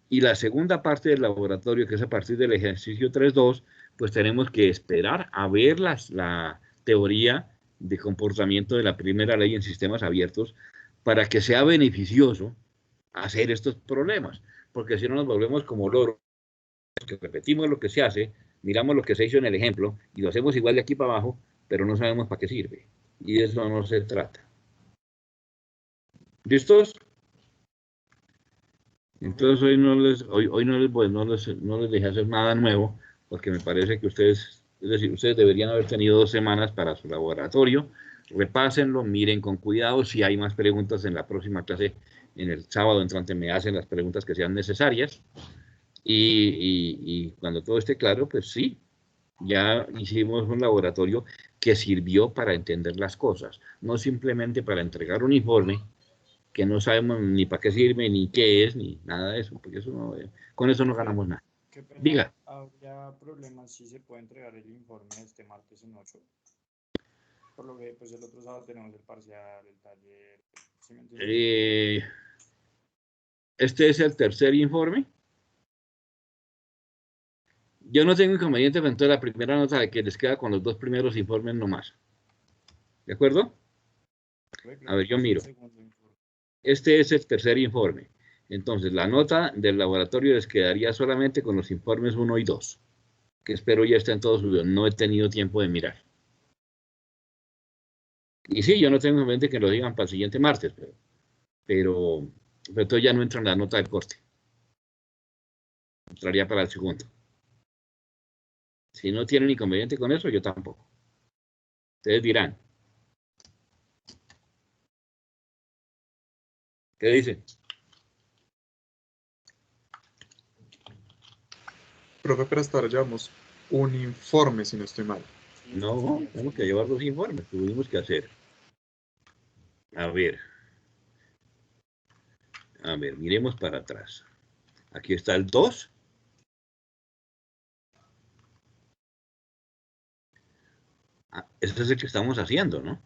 Y la segunda parte del laboratorio, que es a partir del ejercicio 3.2, pues tenemos que esperar a ver la teoría de comportamiento de la primera ley en sistemas abiertos para que sea beneficioso hacer estos problemas. Porque si no nos volvemos como loros, que repetimos lo que se hace, miramos lo que se hizo en el ejemplo y lo hacemos igual de aquí para abajo, pero no sabemos para qué sirve. Y de eso no se trata. ¿Listos? Entonces hoy no les dejé hacer nada nuevo, porque me parece que ustedes, es decir, ustedes deberían haber tenido 2 semanas para su laboratorio. Repásenlo, miren con cuidado. Si hay más preguntas en la próxima clase, en el sábado entrante, me hacen las preguntas que sean necesarias. Y cuando todo esté claro, pues sí, ya hicimos un laboratorio que sirvió para entender las cosas, no simplemente para entregar un informe que no sabemos ni para qué sirve, ni qué es, ni nada de eso, porque eso no, con eso no ganamos nada. Qué pena, Diga. ¿habría problemas si se puede entregar el informe este martes en 8? Por lo que pues el otro sábado tenemos el parcial, el taller, ¿sí me entiendes? Este es el tercer informe. Yo no tengo inconveniente frente a la primera nota de que les queda con los 2 primeros informes nomás. ¿De acuerdo? A ver, yo miro. Este es el tercer informe. Entonces, la nota del laboratorio les quedaría solamente con los informes 1 y 2, que espero ya estén todos subidos. No he tenido tiempo de mirar. Y sí, yo no tengo en mente que lo digan para el siguiente martes, pero entonces ya no entra en la nota del corte. Entraría para el segundo. Si no tienen inconveniente con eso, yo tampoco. Ustedes dirán. ¿Qué dicen? Profe, pero hasta ahora llevamos un informe, si no estoy mal. No, tenemos que llevar 2 informes, tuvimos que hacer. A ver, miremos para atrás. Aquí está el 2. Este es el que estamos haciendo, ¿no?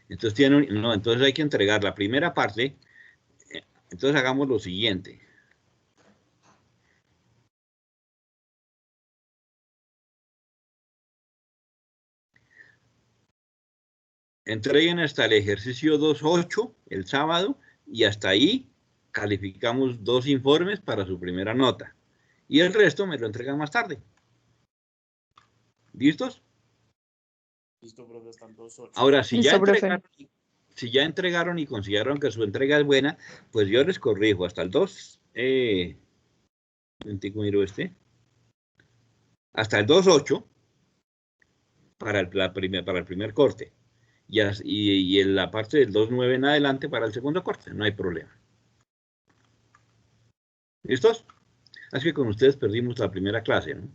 Entonces entonces hay que entregar la primera parte. Entonces hagamos lo siguiente. Entreguen hasta el ejercicio 2.8 el sábado y hasta ahí calificamos 2 informes para su primera nota. Y el resto me lo entregan más tarde. ¿Listos? Listo, profe, hasta el 2.8. Ahora, si ya entregaron y consideraron que su entrega es buena, pues yo les corrijo hasta el 2. Hasta el 2.8 para el primer corte. Y en la parte del 2.9 en adelante para el segundo corte. No hay problema. ¿Listos? Así que con ustedes perdimos la primera clase, ¿no?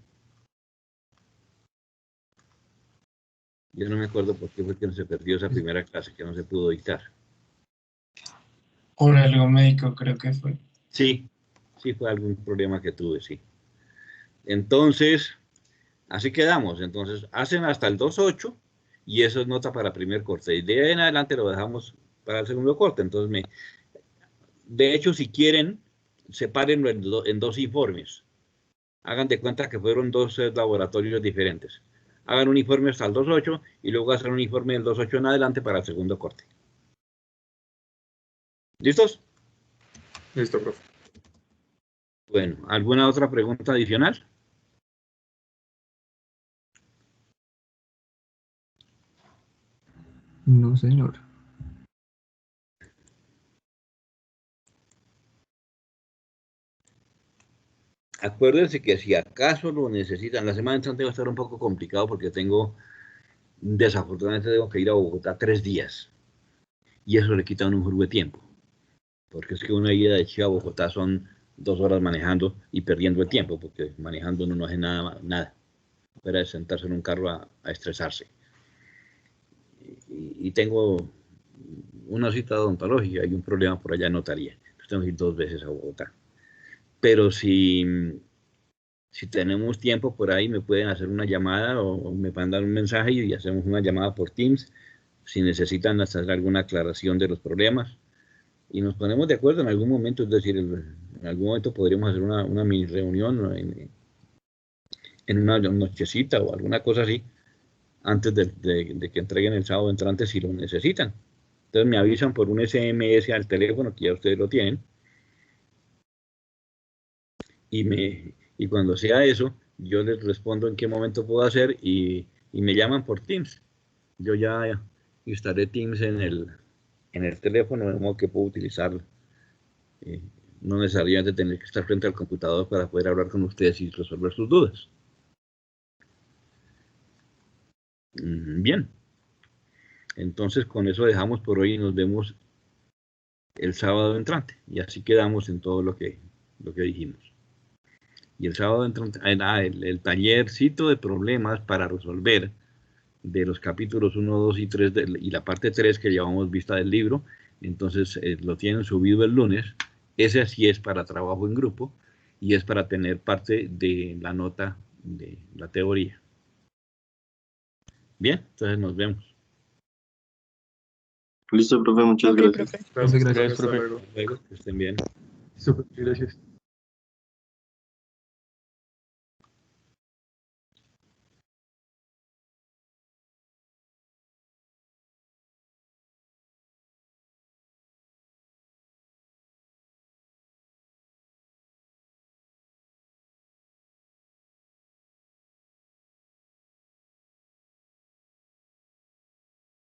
Yo no me acuerdo por qué fue que no se perdió esa primera clase, que no se pudo dictar. Por algo médico creo que fue. Sí fue algún problema que tuve, sí. Entonces, así quedamos. Entonces, hacen hasta el 2.8 y eso es nota para primer corte. Y de ahí en adelante lo dejamos para el segundo corte. Entonces, de hecho, si quieren, sepárenlo en 2 informes. Hagan de cuenta que fueron 2 laboratorios diferentes. Hagan un informe hasta el 2.8 y luego hacen un informe del 2.8 en adelante para el segundo corte. ¿Listos? Listo, profe. Bueno, ¿alguna otra pregunta adicional? No, señor. Acuérdense que si acaso lo necesitan, la semana entrante va a estar un poco complicado porque desafortunadamente tengo que ir a Bogotá 3 días. Y eso le quita un juego de tiempo. Porque es que una ida de Chile a Bogotá son 2 horas manejando y perdiendo el tiempo, porque manejando uno no hace nada. Fuera de sentarse en un carro a estresarse. Y tengo una cita odontológica y un problema por allá en notaría. Entonces tengo que ir 2 veces a Bogotá. Pero si tenemos tiempo por ahí, me pueden hacer una llamada o me mandan un mensaje y hacemos una llamada por Teams si necesitan hacer alguna aclaración de los problemas. Y nos ponemos de acuerdo en algún momento, es decir, en algún momento podríamos hacer una mini reunión en una nochecita o alguna cosa así, antes de que entreguen el sábado entrante si lo necesitan. Entonces me avisan por un SMS al teléfono, que ya ustedes lo tienen, y cuando sea eso, yo les respondo en qué momento puedo hacer y me llaman por Teams. Yo ya instalé Teams en el teléfono, de modo que puedo utilizarlo. No necesariamente tener que estar frente al computador para poder hablar con ustedes y resolver sus dudas. Bien. Entonces con eso dejamos por hoy y nos vemos el sábado entrante. Y así quedamos en todo lo que dijimos. Y el sábado entrante, el tallercito de problemas para resolver de los capítulos 1, 2 y 3 y la parte 3 que llevamos vista del libro. Entonces lo tienen subido el lunes. Ese sí es para trabajo en grupo y es para tener parte de la nota de la teoría. Bien, entonces nos vemos. Listo, profe, muchas gracias. Profe. Gracias, Gracias, profe. Hasta luego. Luego, que estén bien. Súper, gracias.